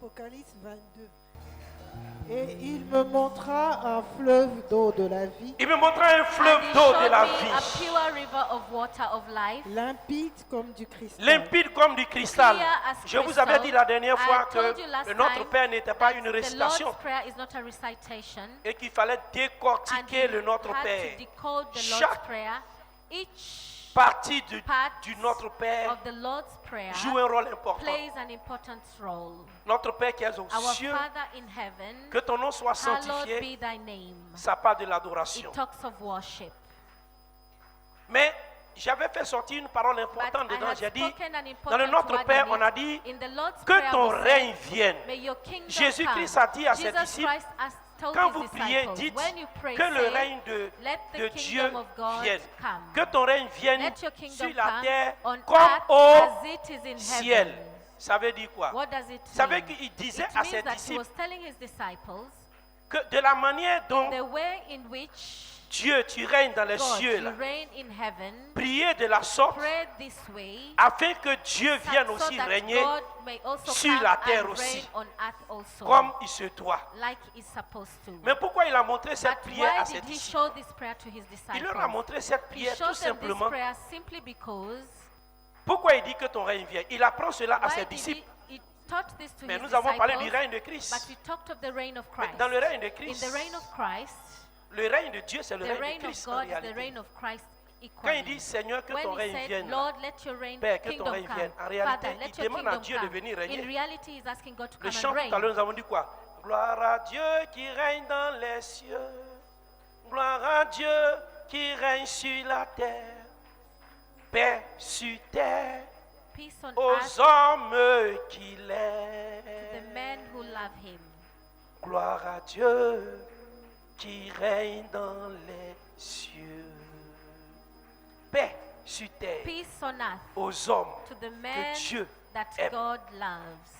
Apocalypse 22. Et il me montra un fleuve d'eau de la vie. Il me montra un fleuve d'eau de la vie. A pure river of water of life. Limpide comme du cristal. Limpide comme du cristal. Clear as Je vous avais dit la dernière fois I told que you last notre time Père n'était pas une The récitation Lord's Prayer is not a recitation. et qu'il fallait And décortiquer you le Notre had Père. to decode the Lord's Chaque Prayer. Each partie part du Notre Père of the Lord's Prayer joue un rôle important. plays an important role. Notre Père qui est aux Our cieux, Father in heaven, que ton nom soit hallowed sanctifié, be thy name. ça parle de l'adoration. It talks of worship. Mais j'avais fait sortir une parole But importante I dedans. had J'ai dit, spoken an dans le important Notre word Père, in on a it. dit In the Lord's que Prayer ton we règne said, vienne. may your kingdom Jésus-Christ come. a dit à ses Jesus disciples, Christ has told quand his vous priez, disciples, dites when you pray, que le say, règne let the de kingdom Dieu of God vienne. come. Que ton règne vienne Let your kingdom sur la come terre on comme earth au as it is in ciel. heaven. Ça veut dire quoi? What does it Ça veut mean? qu'il disait It à means ses that he disciples was telling his disciples que de la manière dont the way in which Dieu, tu règnes dans les God, cieux, you là, reign in heaven, priez de la sorte pray this way, afin que Dieu vienne so aussi that régner God may also sur come la terre and aussi, reign on earth also, comme il se doit. like he's supposed to. Mais pourquoi il a montré cette But prière why à ses did he disciples? show this prayer to his Il leur a disciples? montré cette He prière tout showed them this simplement. prayer simply because Pourquoi il dit que ton règne vient? Il apprend cela à why ses did disciples. he taught this to Mais his nous avons parlé du disciples, règne de but Christ. we talked of the reign of Mais Christ. dans le règne de In Christ, the reign of Christ, le règne de Dieu, c'est le the règne reign de of Christ en God is the réalité. reign of Christ Quand il equally. dit Seigneur, que ton When he règne said, vienne, Lord, let your reign, Père, que ton kingdom règne come. vienne. En réalité, Father, let il your demande à kingdom Dieu de come. venir In régner. reality, he's asking God to Le come chant and tout à reign. l'heure, nous avons dit quoi? Gloire à Dieu qui règne dans les cieux. Gloire à Dieu qui règne sur la terre. Paix sur terre Peace on aux earth hommes qu'il to the aime. men who love him. Gloire à Dieu qui règne dans les cieux. Paix sur terre Peace on earth aux hommes to the que men Dieu that aime. God loves.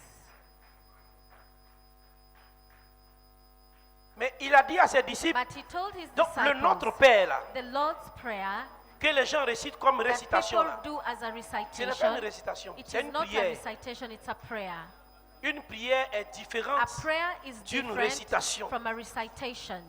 Mais il a dit à ses disciples, But he told his donc le disciples, Notre Père là, the Lord's Prayer que les gens récitent comme that récitation people là, do as a ce n'est pas une recitation, récitation, it c'est is une not a prière. recitation, it's a prayer. Une prière est A différente prayer is d'une different récitation. from a recitation.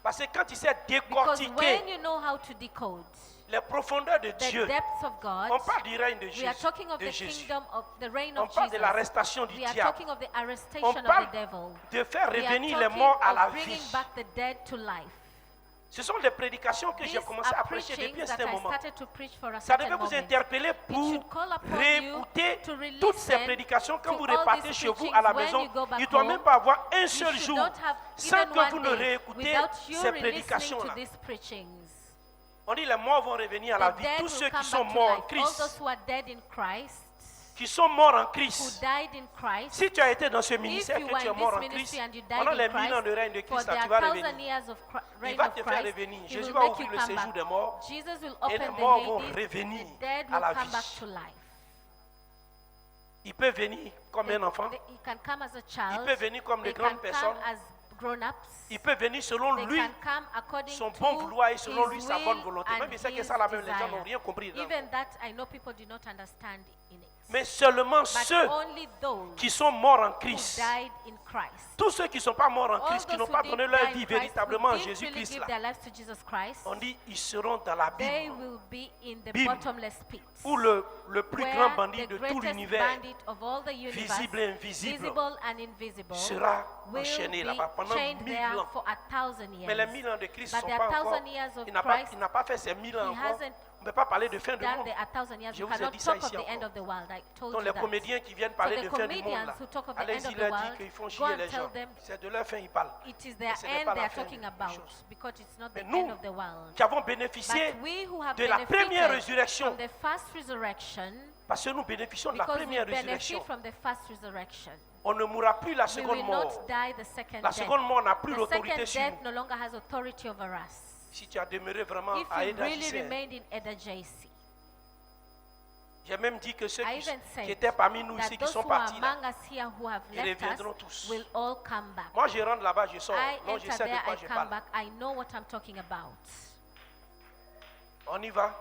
Parce que quand il s'est Because when décortiqué you know how to decode les profondeurs de the Dieu, depths of God, on parle du règne de we are Jésus. talking of De the Jésus. kingdom of the reign On of parle de Jesus. l'arrestation du We are diable. talking of the On arrestation of parle the devil. de faire We are revenir les talking morts à la of bringing vie. back the dead to life. Ce sont des prédications que j'ai These commencé are à prêcher depuis un preachings that certain I moment. started to preach for a Ça certain devait vous moment. interpeller pour should call upon réécouter you to release toutes ces them prédications quand to vous all repartez these chez vous preachings à la when maison. you go back Il ne doit home. même pas avoir un You seul should jour not have sans even que one vous ne day réécoutez without you ces listening prédications to là. these preachings. On dit les morts vont revenir à la The vie. dead Tous will ceux come qui sont back to morts en life. All those Christ, who are dead in Christ, qui sont morts en who Christ. died in Christ. Si tu as été dans ce If ministère, you que were tu es in mort this en Christ, ministry and you pendant died les in 1000 ans Christ, de règne de for Christ, là, their tu vas 1,000 revenir. years of Il reign va of te faire Christ, revenir. he Jésus will va make ouvrir you le come séjour back. des morts. Jesus will Et les open the morts vont Hades, revenir the dead à will la come back vie. to life. Il peut venir comme un enfant. He can come as a Il child. peut venir comme de They grandes can personnes. come as grown-ups. Il peut venir selon They lui, can come according son to bon vouloir et selon lui his sa bonne will volonté. and Même il sait que his ça là même les gens desire. n'ont rien compris dedans. Even that I know people do not understand in it. Mais seulement But ceux only those qui sont morts en who Christ, died in Christ. tous ceux qui ne sont pas morts en All Christ, qui those n'ont who pas did donné leur die vie in Christ, véritablement who à didn't really Jésus-Christ give là, their lives to Jesus Christ, on dit ils seront dans la they Bible, will be in the Bible, bottomless pit. où le plus Where grand bandit the de tout greatest l'univers bandit of all the universe, visible et invisible, visible and invisible, sera will enchaîné be là-bas pendant chained 1000 there ans. for 1,000 years. Mais les 1000 ans de Christ ne But sont the pas encore. 1,000 years of Il n'a pas, Christ, il n'a pas fait ces 1000 ans he encore. hasn't On ne peut pas parler de fin du done monde. the 1,000 years. Je You vous ai cannot dit ça talk of ici the encore. end of the world. I told Donc you les that. comédiens qui viennent parler So de the fin du monde, comedians là, who talk of the allez-y end of the leur world, dire qu'ils font go chier and les tell gens. them C'est de leur fin ils parlent. it is their ce n'est end pas they la are fin talking des about choses. because it's not the Mais nous, end of the world. qui avons bénéficié But we who have de la première benefited résurrection, from the first resurrection, parce que nous bénéficions de la because we première benefit résurrection, from the first resurrection, on ne mourra plus la we seconde will mort. not die the second La death. seconde mort n'a plus The l'autorité second sur death nous. no longer has authority over us. Si tu as demeuré vraiment If à you Eda really Gisèle, remained in Eda JC, j'ai même dit que ceux I qui even said étaient parmi nous that ici, qui those sont who are partis là, among us here who have ils left reviendront us tous. will all come back. Moi, je rentre là-bas, je sors. I Non, je enter sais there, de quoi I je come parle. back. I know what I'm talking about. On y va.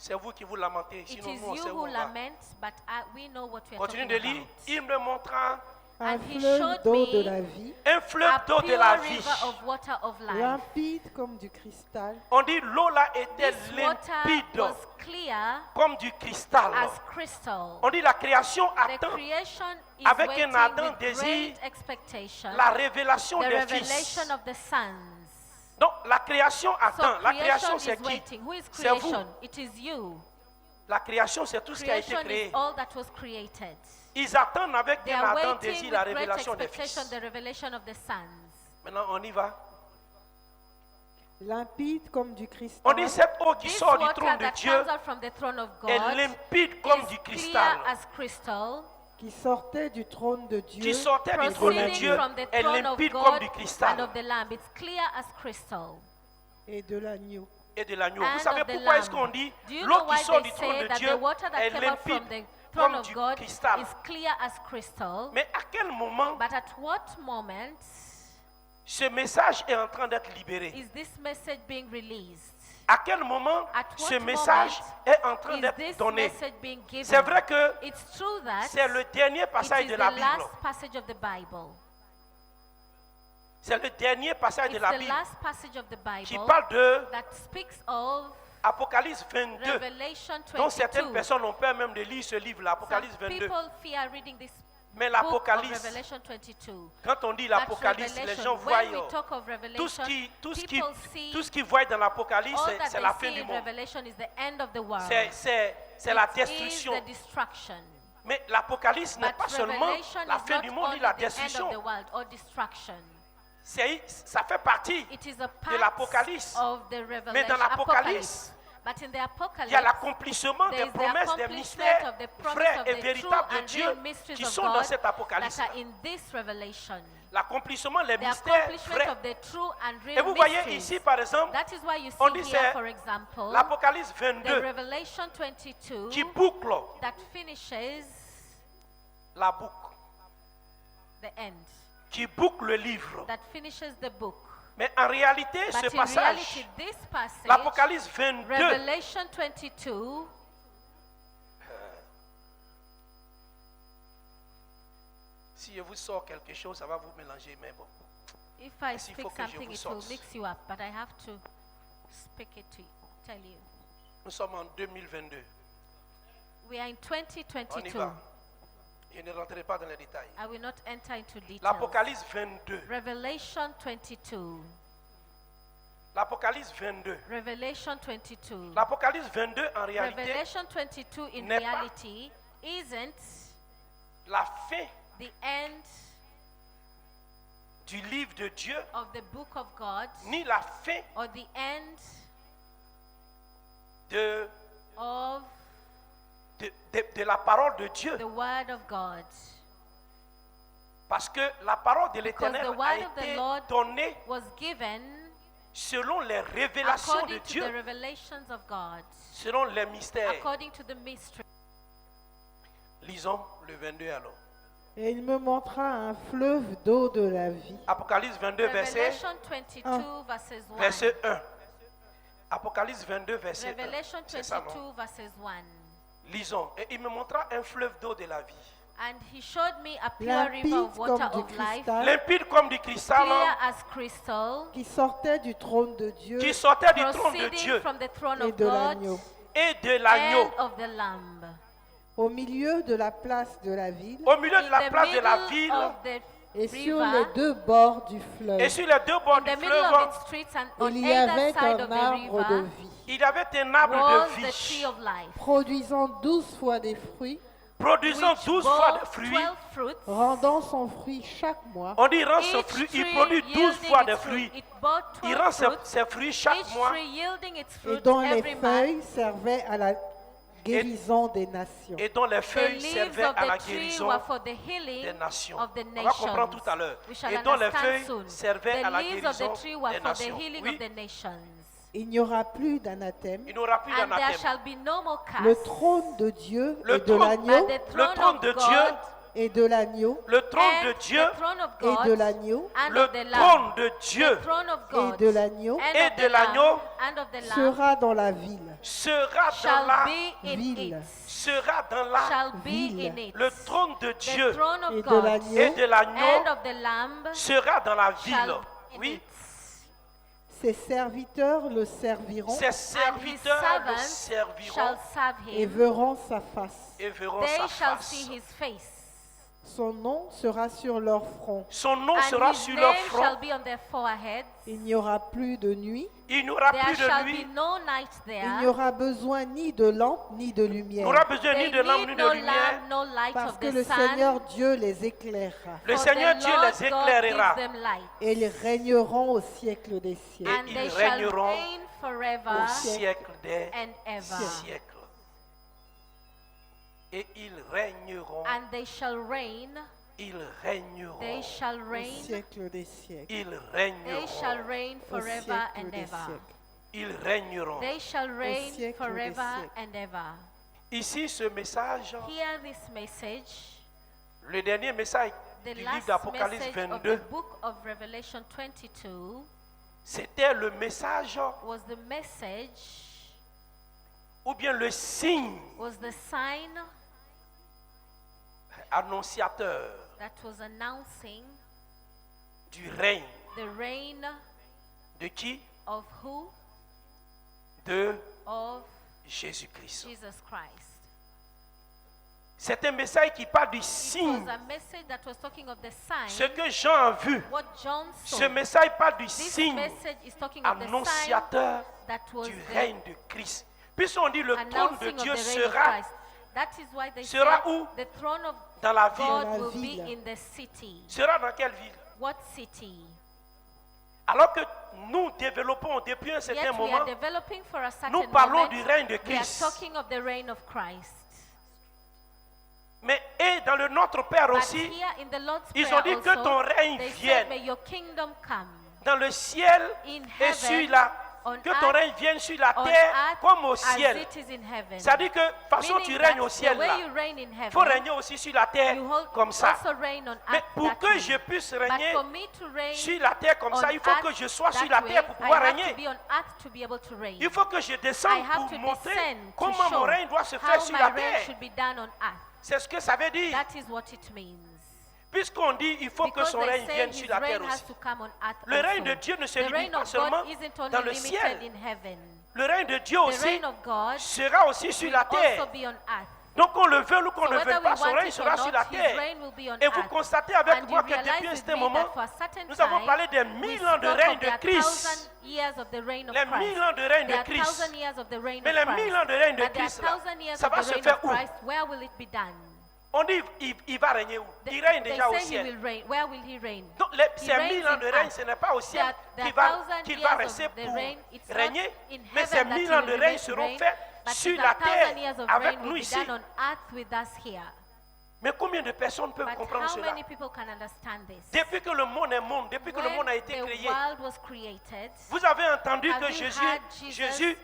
C'est vous qui vous lamentez. It Sinon, is nous, on you sait où who on va. lament, but we know what we are Continue talking de lire. about. Il me montra Un And he fleuve showed d'eau de me la vie, un fleuve A d'eau de pure la vie. river of water of life. limpide comme du cristal, On dit l'eau là était This water limpide was clear comme du cristal. as crystal. On dit la création The attend creation is avec waiting un ardent with désir great expectation la révélation the des revelation fils. of the sons. Donc la création So attend. La création creation c'est is qui? waiting. Who is C'est vous. creation? It is you. La création c'est tout ce qui a été Creation créé. is all that was created. Ils attendent avec They un are ardent waiting désir with la great révélation des expectation fils. the revelation of the sons. Maintenant on y va. limpide comme du On cristal, dit cette eau qui This sort du water trône de that Dieu comes out from the throne of est God limpide comme is du clear cristal. as crystal, qui sortait du trône de Dieu, Qui sortait du trône de proceeding Dieu from the est throne of limpide comme God du and cristal of the Lamb. It's clear as crystal. et de l'agneau. et de l'agneau. And Vous savez of the pourquoi est-ce lamb. qu'on dit Do you l'eau know qui why sort they du trône say de that Dieu the water that est came out from limpide the throne comme of du God cristal? is clear as crystal? Mais à quel moment But at what moment ce message est en train d'être libéré? is this message being released? À quel moment At what ce message moment est en train is d'être this donné? message being given? C'est vrai que It's true that c'est le dernier it passage is de the la Bible. last passage of the Bible. C'est le dernier passage de It's la the Bible last passage of the qui Bible parle de that speaks of Apocalypse 22. Revelation Donc certaines 22. personnes ont peur même de lire ce livre, Apocalypse Some 22. people fear reading this Mais book of l'Apocalypse, Revelation 22. quand on dit That l'Apocalypse, les revelation, gens voient when we talk of tout ce Revelation, qui, people see tout ce qu'ils voient dans l'Apocalypse, all that c'est they la fin see du in monde. Revelation is the end of the world. C'est la It is destruction. the destruction. Mais l'Apocalypse n'est But pas seulement Revelation la is fin du not monde only ni la the end destruction. of the world or destruction. Ça fait partie. It is a part l'Apocalypse. of the Revelation. Mais dans l'Apocalypse, But in the il Apocalypse, y a l'accomplissement there des is the promesses, des accomplishment mystères of the promise vrais of et the véritables true de and Dieu real mysteries qui of sont dans God cet Apocalypse. that are in this revelation. L'accomplissement, les The mystères accomplissement vrais. of the true and Et real vous voyez mysteries. ici, par exemple, That is why you on see dit here, c'est for example, l'Apocalypse the 22 Revelation 22 qui boucle that finishes la boucle, the end, qui boucle le livre. that finishes the book. Mais en réalité, But ce in passage, reality, this passage, l'Apocalypse 22, Revelation 22, si je vous sors quelque chose, ça va vous mélanger, mais bon. if I Parce qu'il speak faut que je something, vous it will sorte. mix you up, but I have to speak it to you, tell you. Nous sommes en 2022. We are in On y 2022. va. Je ne rentrerai pas dans les détails. I will not enter into details. L'Apocalypse 22. Revelation 22. L'Apocalypse 22. Revelation 22. L'Apocalypse 22, en réalité, Revelation 22 in n'est pas reality isn't la fin the end du livre de Dieu, of the book of God ni la fin or the end de, of de la parole de Dieu. the word of God. Parce que la parole de Because l'Éternel the a word of the été Lord donnée was given selon les révélations de according to the Dieu, revelations of God, selon les mystères. according to the mystery. Lisons le 22 alors. Et il me montra un fleuve d'eau de la vie, Apocalypse 22, Revelation 22 verses 1. verset 1. Apocalypse 22, verset 1. Revelation C'est ça, non? 22 verses 1. Lisons. Et il me montra un fleuve d'eau de la vie. And he showed me a pure limpide river of water comme du of life, cristal, Limpide comme du cristal, clear as crystal, qui sortait du trône de Dieu qui sortait du trône de proceeding Dieu from the throne et of de God l'agneau. et de l'agneau. and of the Lamb. Au milieu de la place de la ville Au milieu de In la the place de la middle ville of the et sur les river, deux bords du fleuve, et sur les deux bords in du the middle of fleuve, its streets and on il y either avait side of un the arbre de river vie, il y avait un arbre was de the tree vie, of life, produisant 12 fois des fruits, produisant which 12 fois bore de fruits. 12 fruits. rendant son fruit chaque mois. On dit rend ce Each fruit, tree il produit 12 yielding fois its de fruit. fruits. It bore Il 12 rend ses fruits, fruits chaque each mois. tree yielding its Et fruit dont les every month. feuilles servaient à la guérison des nations. Et dont les The feuilles leaves servaient of à la the tree guérison were for the healing des nations. of the On va comprendre nations. tout à l'heure. We shall Et dont les understand feuilles soon. servaient à The la leaves of guérison the tree were des for the nations. healing Oui, of the nations. Il n'y aura plus d'anathème. il n'y aura plus And there d'anathème. shall be no more Le curse. trône de Dieu Le et de trône- l'agneau But the throne trône of de God Dieu et de l'agneau, le trône de and Dieu the throne of et God, de l'agneau, and le of the Lamb. trône de Dieu The throne of et God, de l'agneau and et of de the Lamb, l'agneau and of the Lamb sera dans la ville. sera dans shall la be in ville. it. sera dans la Shall be ville. in it. le trône de The Dieu throne et of de God l'agneau et de l'agneau and of the Lamb sera dans la ville. shall be in Oui, it. Ses serviteurs le serviront ses And his serviteurs le servants serviront shall serve et him. verront sa face. et verront They sa shall face. see his face. Son nom sera sur leur front. Son nom And sera his sur leur name front. shall be on their foreheads. Il n'y aura plus de nuit. Il n'y aura There plus shall de be nuit. no night Il n'y there. aura besoin ni de lampe ni de Il lumière. n'aura besoin They ni de lampe need ni no de lumière. lamp, no light Parce of que the le sun. Seigneur Dieu les éclairera. Le For Seigneur the Dieu Lord les God éclairera. gives them light. Et ils régneront au siècle des siècles. And ils they shall régneront reign forever Au siècle des and ever. siècles. Et ils régneront. And they shall reign. Ils régneront. They shall Au reign. siècle des siècles. Ils They shall régneront. reign Au forever siècle and des ever. siècles. Ils régneront. They shall reign siècle des forever siècles. and ever. Ici, ce message, Hear this message. le dernier message The du livre last d'Apocalypse message of 22, the book of Revelation 22 c'était le message was the message, ou bien le signe was the sign annonciateur that was announcing du règne the reign de qui? of who? De Of Jésus-Christ. Jesus Christ. C'est un message qui parle du It signe. was a message that was talking of the sign. Ce que Jean a vu, What John saw. ce message parle du This signe message is talking of the sign annonciateur that was du the règne de Christ. Puisqu'on dit le trône de announcing of Dieu the reign of sera Christ. That is why they sera say où? the throne of dans la God ville. Dans la will be ville. in the city. Sera dans quelle ville? What city? Alors que nous développons depuis un certain Yet we moment, are developing for a certain nous parlons moment. du règne de We are Christ. talking of the reign of Christ. Mais et dans le Notre Père But aussi, here in the Lord's ils Prayer ont dit que also, ton règne they said, vienne may your kingdom come dans le ciel in et sur heaven, la on que ton earth, règne vienne sur la on terre earth comme au as ciel. it is in heaven. C'est-à-dire que de toute façon Meaning tu that règnes au the ciel way là. you reign in Il faut heaven, régner aussi sur la terre you comme ça. also reign on Mais earth pour that que way. je puisse But régner for me to reign sur la terre comme ça, on il faut que earth je sois sur that la terre way, pour pouvoir I have to régner. be on earth to be able to reign. Il faut que je I descende have pour to montrer descend to comment mon show règne doit se how faire sur my la reign terre. should be done on earth. C'est ce que ça veut dire. That is what it means. Puisqu'on dit il faut que Because son they règne say vienne his sur la terre reign has aussi. to come on earth Le règne also. de Dieu ne se The limite reign pas of seulement God isn't dans only le limited ciel. in heaven. Le règne de Dieu The aussi reign of God sera aussi sur will la terre. also be on earth. Donc qu'on le veuille ou qu'on So ne whether veuille we pas, son want règne it sera or sur la not, his terre. reign will be on Et vous earth. constatez avec And moi you que depuis realize un with certain me moment, that for a certain nous avons time, parlé des we 1000 ans de spoke règne of de their Christ. 1,000 years of the reign of Les Christ. 1000 ans de règne de There are Christ. 1,000 years of the reign Mais of les Christ. 1000 ans de règne de But there Christ, are là, 1,000 years ça of va the se reign faire of où? Christ. Where will it be done? On dit il va régner où? Il règne They déjà au say he ciel. will reign. Where will he reign? Donc ces reigns 1000 ans in de règne, earth. ce n'est pas au ciel There qu'il are va, 1,000 qu'il years va of rester the pour reign. It's not régner. in Mais heaven ces that 1000 he ans will de remain règne to seront reign, faits but sur his la 1,000 years terre of avec reign nous will be ici. done on earth with us here. Mais combien de personnes peuvent But comprendre how cela? many people can understand this? Depuis que le monde est monde, depuis que le monde When a été the créé, world was created, vous avez entendu have que you Jésus heard Jesus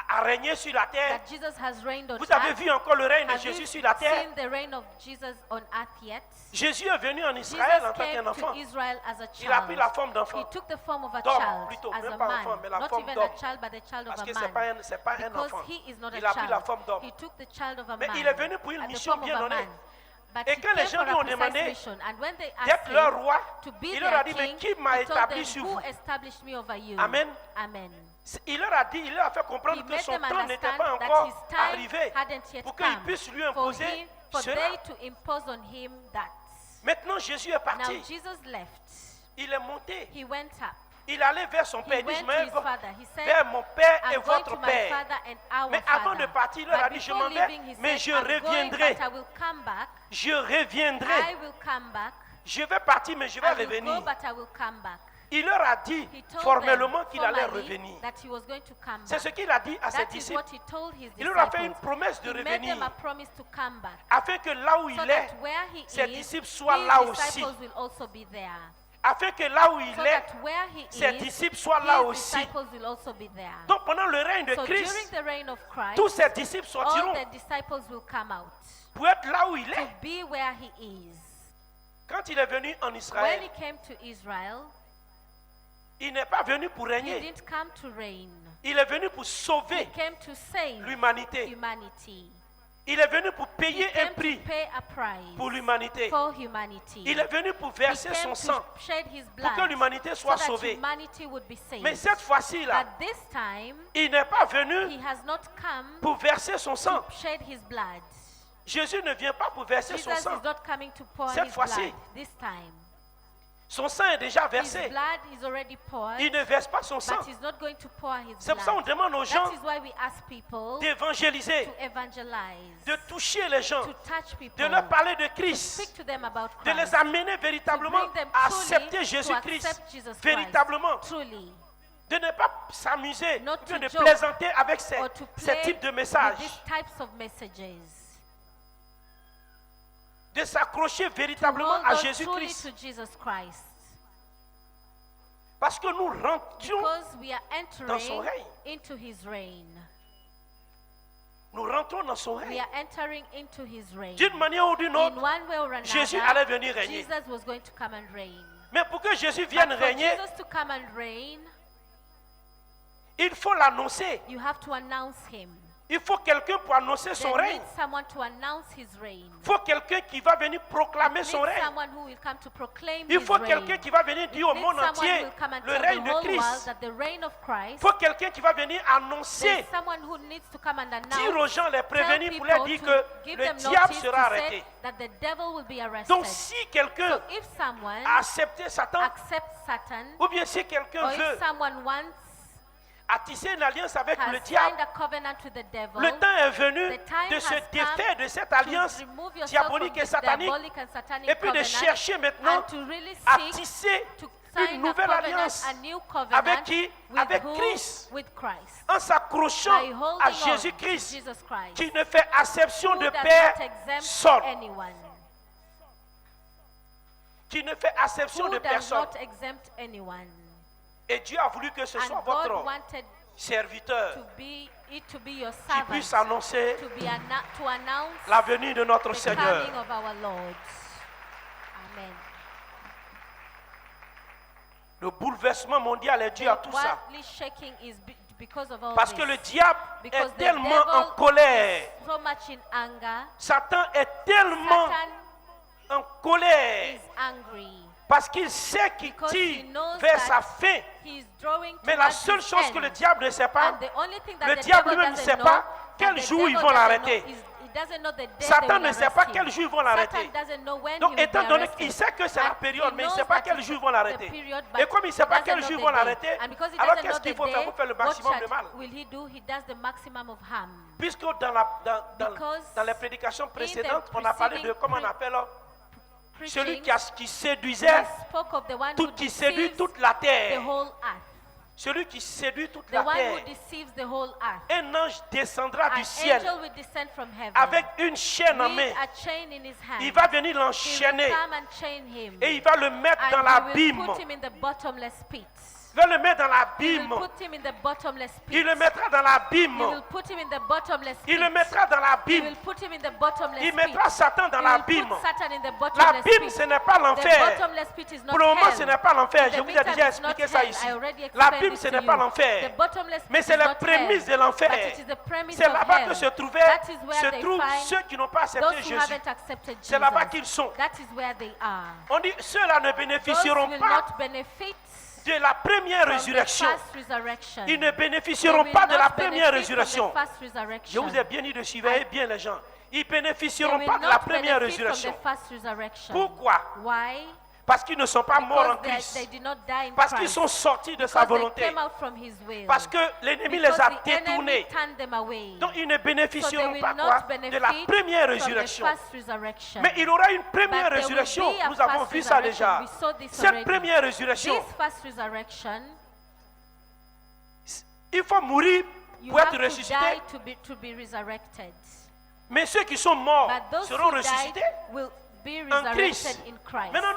a régné sur la terre. that Jesus has reigned on Vous avez earth? vu encore le règne de Have you Jésus sur la terre? seen the reign of Jesus on earth yet? Jésus est venu en Israël en Jesus tant came qu'un enfant. to Israel as a Il a pris la child. forme He d'enfant. took the form of a D'homme, child, plutôt, as même a pas man. enfant, mais la Not forme even d'homme. a child, but the child Parce of que a c'est pas un Because enfant. he is not Il a a pris la child. forme d'homme. He took the child of a Mais man. il est venu pour une at the mission form of bien a donnée. man. But Et he quand les came gens for lui a ont precise demandé mission. And when they asked d'être leur him roi, to be il leur a their dit, mais king, qui m'a he told établi them, sur who vous? established me over you? Amen. Amen. Il leur a dit, il leur a fait He comprendre que made son them temps n'était understand pas that encore his time arrivé hadn't yet pour qu'il come puisse lui for imposer for cela. they to impose on him that. Maintenant, Jésus est Now parti. Jesus left. Il est monté. He went up. Il allait vers son He père. Il dit, went je to m'en his vais father. He said, vers mon père et I'm going votre to my père. father and our Mais avant father. de partir, il leur a But dit, je before m'en vais, leaving, he mais said, je I'm going, reviendrai. but I will come back. Je reviendrai. I will come back. Je vais partir, mais je vais I will revenir. go, but I will come back. Il leur a dit He told formellement them qu'il allait formally revenir. that he was going to come C'est back. ce qu'il a dit à ses That is disciples. what he told his Il leur a fait une disciples. promesse de He made them a revenir promise to come back. afin que là où So il est, that where he ses is, disciples soient his là aussi. disciples will also be there. afin que là où il so est, that where he ses is, disciples soient là his aussi. disciples will also be there. Donc pendant le règne de So during Christ, the reign of Christ, tous ses disciples all sortiront the disciples will come out pour être là où il to est. be where he is. Quand il est venu en When Israël, he came to Israel, il n'est pas venu pour he régner. didn't come to reign. Il est venu pour He sauver came to save l'humanité. humanity. Il est venu pour He payer un came prix to pay a price pour l'humanité. for humanity. Il est venu pour He verser came son to sang shed his pour blood que l'humanité so soit that sauvée. humanity would be saved. Mais cette fois-ci là, But this time, il n'est pas he venu has not come pour verser son sang. to shed his blood. Jésus ne vient pas pour verser son Jesus sang. is not coming to pour Cette his fois-ci, blood this time. Son sang est déjà His versé. blood is already poured, Il ne verse pas son sang. but he's not going to pour his C'est pour ça qu'on blood. demande aux gens That is why we ask people d'évangéliser, to evangelize, de toucher les gens, to touch de people, leur parler de to Christ, speak to them about de les Christ, amener to véritablement bring them à truly accepter to Jésus-Christ, accept Jesus Christ, véritablement, truly, de ne pas s'amuser, Not ou bien to de joke plaisanter avec or to ces play types de with messages, these types of messages. de s'accrocher To véritablement hold à on truly Jésus-Christ, to Jesus Christ, parce que nous rentrons, because we are dans son entering règne. into His reign. nous rentrons dans son We règne. are entering into His reign. D'une manière ou d'une In autre, one way or another, Jésus allait venir régner. Jesus was going to come and reign. Mais pour que Jésus But vienne for régner, Jesus to come and reign, il faut l'annoncer. you have to announce Him. Il faut quelqu'un pour annoncer son There règne. needs someone to announce His reign. Il faut quelqu'un qui va venir proclamer It son needs règne. someone who will come to proclaim Il His faut reign. quelqu'un qui va venir dire au It needs monde someone who entier will come and le tell règne the de whole world Christ. that the reign of Christ. Il faut quelqu'un qui va venir annoncer, There's someone who needs to come and dire aux announce, gens, les tell prévenir pour leur people dire to que give le them diable notice sera to arrêté. say that the devil will be arrested. Donc si quelqu'un So if someone a accepté Satan, accepts Satan, ou bien si quelqu'un or veut if someone wants a tissé une alliance avec le has diable, signed a covenant with the devil, le temps est venu the time de se has défaire come de cette to alliance remove yourself diabolique from et this satanique diabolic and satanic et puis de covenant, chercher maintenant and to really à seek tisser to une sign a nouvelle covenant, alliance a new covenant avec qui? with Avec who? Christ. With Christ. en s'accrochant By holding à on to Jésus-Christ Jesus Christ, qui ne fait acception who de does père not exempt seul, anyone, qui ne fait acception who de does personne. not exempt anyone. Et Dieu a voulu que ce And soit God votre wanted serviteur to be it to be your qui puisse servant, annoncer to announce la venue de notre the Seigneur. coming of our Lord. Amen. Le bouleversement mondial est dû à tout ça. Worldly shaking is because of all Parce this. que le diable Because est the tellement devil en colère. is so much in anger. Satan est tellement Satan en colère is angry parce qu'il sait qu'il because tire he knows vers that sa fin. he is drawing Mais la towards seule his chose end. que le diable ne sait pas, And the only thing that le the diable devil lui-même ne doesn't sait know, pas that quel the jour ils devil vont doesn't l'arrêter. know is- he doesn't know the day Satan they will ne sait arrest pas him. quel jour ils vont l'arrêter. Satan doesn't know when Donc he will étant be donné arrested. qu'il sait que c'est la And période, he mais il ne knows sait pas that quel it's jour ils vont the l'arrêter. period, Et but comme il ne sait he pas doesn't quel know jour ils the vont day. l'arrêter, And because he alors doesn't qu'est-ce know qu'il the faut faire day, pour faire le what maximum de shall- mal? will he do? He does the maximum of harm. Puisque Because dans les prédications précédentes, the on a parlé de, preceding comment on appelle, celui Preaching, qui he séduisait, spoke of the one who qui séduit deceives toute la the terre. whole earth. Celui qui séduit toute The la one who terre. deceives the whole earth. Un ange descendra An du ciel angel will descend from heaven avec une chaîne en with main. a chain in his hand. Il va venir He will l'enchaîner come and chain him. et il va le mettre And dans he l'abîme. will put him in the bottomless pit. Il va le mettre dans He l'abîme. will put him in the bottomless pit. Il le mettra dans l'abîme. He will put him in the bottomless pit. Il le mettra dans He l'abîme. will put him in the bottomless Il pit. mettra Satan dans He will l'abîme. put Satan in the bottomless L'abîme, pit. ce n'est pas The l'enfer. bottomless pit is not Pour le moment, hell. ce n'est pas l'enfer. In the Je vous ai meantime, déjà it's not expliqué ça hell. ici. I already explained L'abîme, it ce to n'est pas you. l'enfer. The bottomless Mais pit c'est is les not prémices de hell, l'enfer. but it is the premise C'est of là-bas hell. que se That is where they trouvent find ceux qui n'ont pas those accepté who Jésus. haven't accepted Jesus. C'est là-bas qu'ils sont. That is where they are. On dit ceux-là ne Those bénéficieront will pas not benefit de la première from the résurrection. first resurrection. Ils ne They bénéficieront will pas de la not première benefit from the résurrection. first Je resurrection. vous ai bien dit de surveiller bien les gens. Ils ne They bénéficieront will pas de not la première benefit from résurrection. the first resurrection. Pourquoi? Why? Parce qu'ils ne sont pas morts en Because they Christ. did not die in Parce qu'ils Christ. sont sortis de sa Because they volonté. came out from his will. Parce que l'ennemi Because les a the enemy détournés. turned them away. Donc ils ne So they bénéficieront will pas not quoi, benefit de la première from the résurrection. first resurrection. Mais il y aura une première But there will résurrection. be a Nous avons first vu ça resurrection. déjà. We saw this Cette already. première résurrection, This first resurrection, il faut mourir you pour have être to ressuscité. die to be resurrected. Mais ceux qui sont morts But those seront who ressuscités died will be en resurrected Christ. in Christ. Maintenant,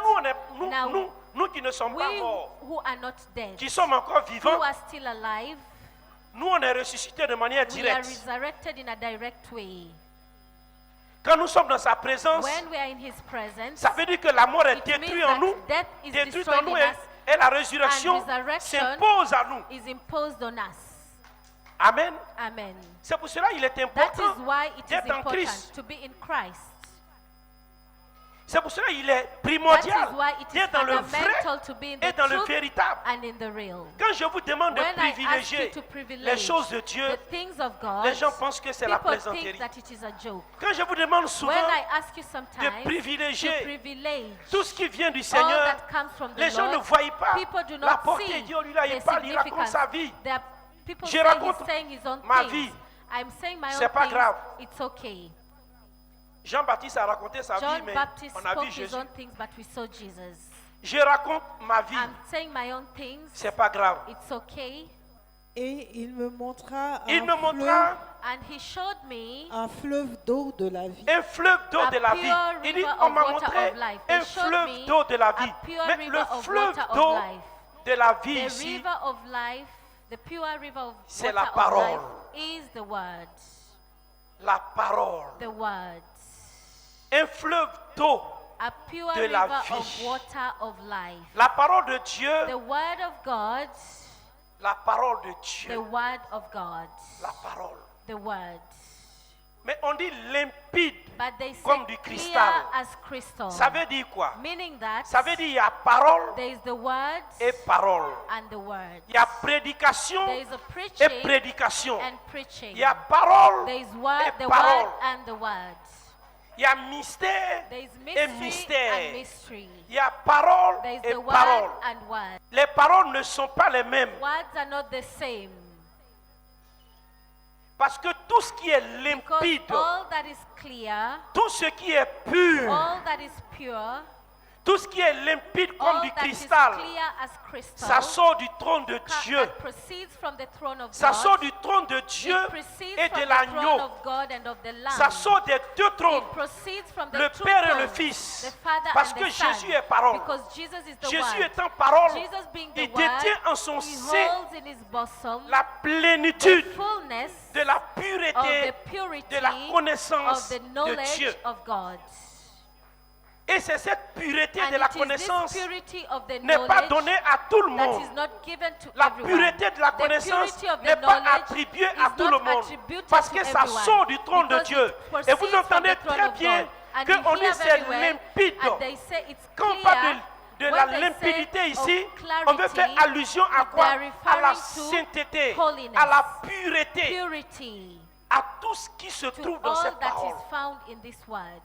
nous, Now, nous qui ne sommes pas we morts, who are not dead, qui sommes encore who vivants, are still alive, nous on est ressuscités de manière we are directe. resurrected in a direct way. Quand nous sommes dans sa présence, When we are in His presence, ça veut dire que la mort est it means détruite en nous, that death is détruite en destroyed nous in us, et la résurrection and resurrection s'impose à nous. is imposed on us. Amen. Amen. C'est pour cela qu'il est That important is why it is d'être en important Christ. to be in Christ. C'est pour cela qu'il est That primordial is why it is d'être dans le fundamental vrai to be in et the dans le truth véritable. and in the real. Quand je vous demande de When I ask you privilégier to les privilege choses de Dieu, the things of God, les gens pensent que c'est la people plaisanterie. think that it is a joke. Quand je vous demande souvent When I ask you de sometimes to privilégier privilege tout ce qui vient du all Seigneur, that comes from the les gens ne Lord, voient pas people do la not portée. see Dieu, lui là, il the parle, il raconte significance. sa vie. There are people Je say raconte he's saying his own ma things. vie. I'm saying my C'est own pas things. grave. It's okay. Jean-Baptiste a raconté sa vie, John mais Baptist on a spoke vu his Jésus. own things, but we saw Jesus. Je raconte ma vie, I'm saying my own things. c'est pas grave. It's okay. Et il me montra Il me montra And he showed me un fleuve d'eau de la vie. un fleuve d'eau a de la pure vie. Il dit, river on of m'a water montré of life. un They showed fleuve me d'eau de la a vie. pure Mais river le of fleuve water of d'eau life. de la vie The ici, river of life, the pure river of c'est water la of parole. life is the word. la parole. The word. Un fleuve d'eau. A pure de la river vie. of water of life. La parole de Dieu, The word of God, la parole de the Dieu, word of God, la parole. the word. Mais on dit limpide, But they say comme du clear cristal. as crystal. Ça veut dire quoi? Meaning that Ça veut dire il y a parole there is the word et parole. and the word. Il y a prédication There is a et preaching prédication. and preaching. Il y a parole There is word, et the parole. word and the word. Il y a mystère There is et mystery mystère. and mystery. Il y a parole There is et the word parole. and word. Les paroles ne sont pas les mêmes. Words are not the same. Parce que tout ce qui est Because limpide, all that is clear, tout ce qui est pur, all that is pure, tout ce qui est limpide comme all du that is cristal, clear as crystal, ça sort du trône de Dieu. that proceeds from the throne of Ça God. sort du trône de Dieu It proceeds et from de the throne l'agneau. of God and of the Lamb. Ça sort des deux trônes, It proceeds from the le two Père et le thrones, Fils. the Father Parce and que the Son. Jésus est parole. Because Jesus is the Jésus Word. étant parole, Jesus being the il Word, détient en son he sein holds in his bosom la the plénitude fullness de la of the pureté, purity de la connaissance of the de knowledge Dieu. of God. Et c'est cette pureté And de la it is connaissance this purity of the n'est pas knowledge donnée à tout le that monde. is not given to La everyone. pureté de la The connaissance purity of the n'est pas knowledge attribuée is à tout le not monde. attributed Parce to que ça everyone, sort du trône de because Dieu. it Et vous proceeds from entendez the throne très of bien God. And qu'on you dit hear c'est very well, limpide. and they say it's Quand on clear, parle de la when they say limpidité of ici, on veut faire clarity, allusion à quoi? they are À la referring to sainteté, holiness, à la pureté, purity, à tout ce qui se to trouve dans all cette that parole. is found in this word.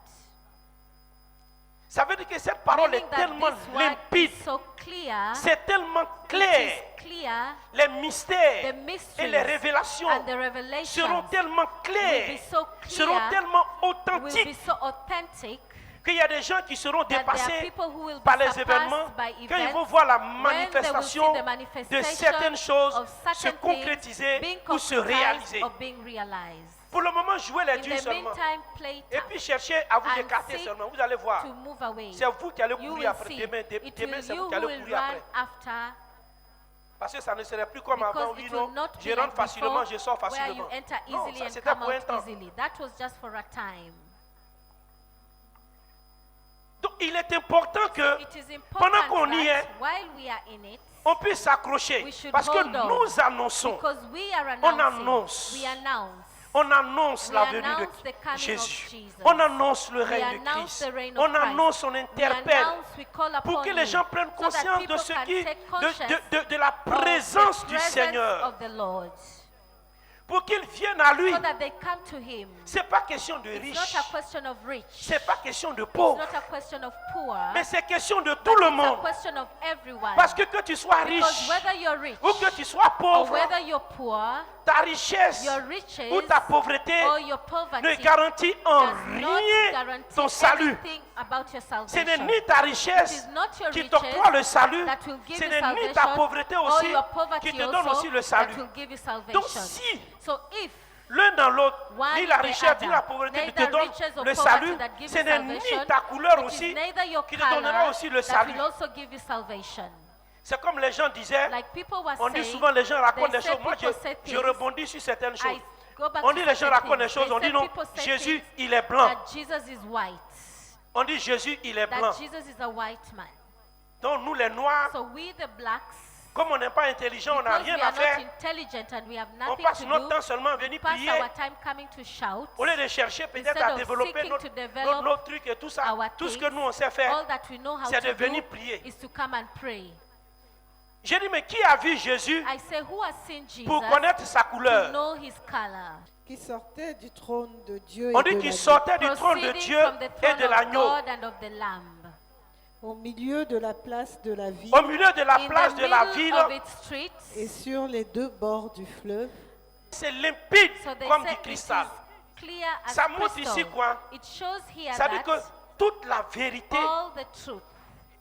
Ça veut dire que cette parole Meaning est that tellement this word limpide, is so clear, c'est tellement it clair. is clear, Les mystères the et mysteries les révélations and the revelations seront tellement will clairs, be so seront clear, tellement will be authentiques so authentic qu'il y a des gens qui seront that there are dépassés people who will par be les événements surpassed by quand ils vont events voir la when they will see manifestation the de manifestation certaines choses of se certain concrétiser things being ou se concretized réaliser. or being realized. Pour le moment, jouez les In dieux the seulement. meantime, play Et tough puis cherchez à vous and écarter seek seulement. Vous allez voir. to move away. C'est vous qui allez You courir will après. see. Demain, It demain will c'est you vous qui who allez will courir run après. after, Parce que ça ne serait plus comme avant. because Oui, it non. will not be Je rentre like facilement, before je sors where you facilement. enter Non, easily ça and c'était come pour un out temps. easily. That was just for a time. Donc il est important que It is pendant important qu'on y that est, while we are in it, on puisse s'accrocher. we should Parce que hold on. nous annonçons. because we are On announcing, annonce. we announce, On annonce We la venue announce the de coming of Jésus. Jesus. On annonce le we règne de announce Christ. the reign of On Christ. annonce, on We interpelle announce, we call pour upon que les you, gens prennent so that conscience de people ce can qui, take conscience de la présence of the du presence Seigneur. of the Lord, Pour qu'ils viennent à lui. so that they come to Him. C'est pas question de It's riche. not a question of rich. C'est pas question de It's pauvre. not a question of poor. Mais c'est question de but tout le it's a monde. question of everyone. Parce que tu sois Because riche whether you're rich ou que tu sois or pauvre, whether you're poor, ta richesse your riches ou ta pauvreté or your ne poverty garantit en does not rien guarantee ton salut. anything about your Ce salvation. n'est ni ta It richesse is not your qui riches t'octroie le salut, that will give ce you n'est ni salvation, ta pauvreté or aussi your poverty qui te donne also aussi le that salut. will give you salvation. Donc si So if l'un dans l'autre, One ni in la the richesse, ni la other. pauvreté ne te Neither donne riches or le poverty salut. that gives Ce you n'est ni salvation. ta couleur It aussi is neither your qui te donnera color aussi le that salut. will also give you salvation. C'est comme les gens disaient, Like people were on dit saying, souvent les gens racontent they des say choses. Moi, people say je things. rebondis sur certaines choses. I go back On to dit les gens certain racontent des things. choses, They on dit say non, people say Jésus, things il est blanc. that Jesus is white. On dit Jésus, il est blanc. That Jesus is a white man. Donc nous les noirs, So we the blacks, comme on n'est pas intelligent, on n'a because we rien are à not faire. intelligent and we have On nothing passe to notre do, temps seulement à venir pass prier. our time coming to shout. Au lieu de chercher peut-être Instead à of développer seeking notre, to develop notre truc et tout ça, our tout ce que things, nous on sait faire, all that we know how c'est to de do venir prier. is to come and pray. J'ai dit, mais qui a vu Jésus I say, who has seen Jesus pour connaître sa to couleur? know his color? Qui sortait du trône de Dieu On et dit de qu'il l'agneau. sortait du trône de Proceeding Dieu from the et throne de of l'agneau. God and of the Lamb. Au milieu de la place de la ville Au milieu de la In place the de la middle ville, of its streets, et sur les deux bords du fleuve, c'est limpide so they comme say du it cristal. is clear as Ça montre crystal. ici quoi? It shows here Ça dit that que toute la vérité all the truth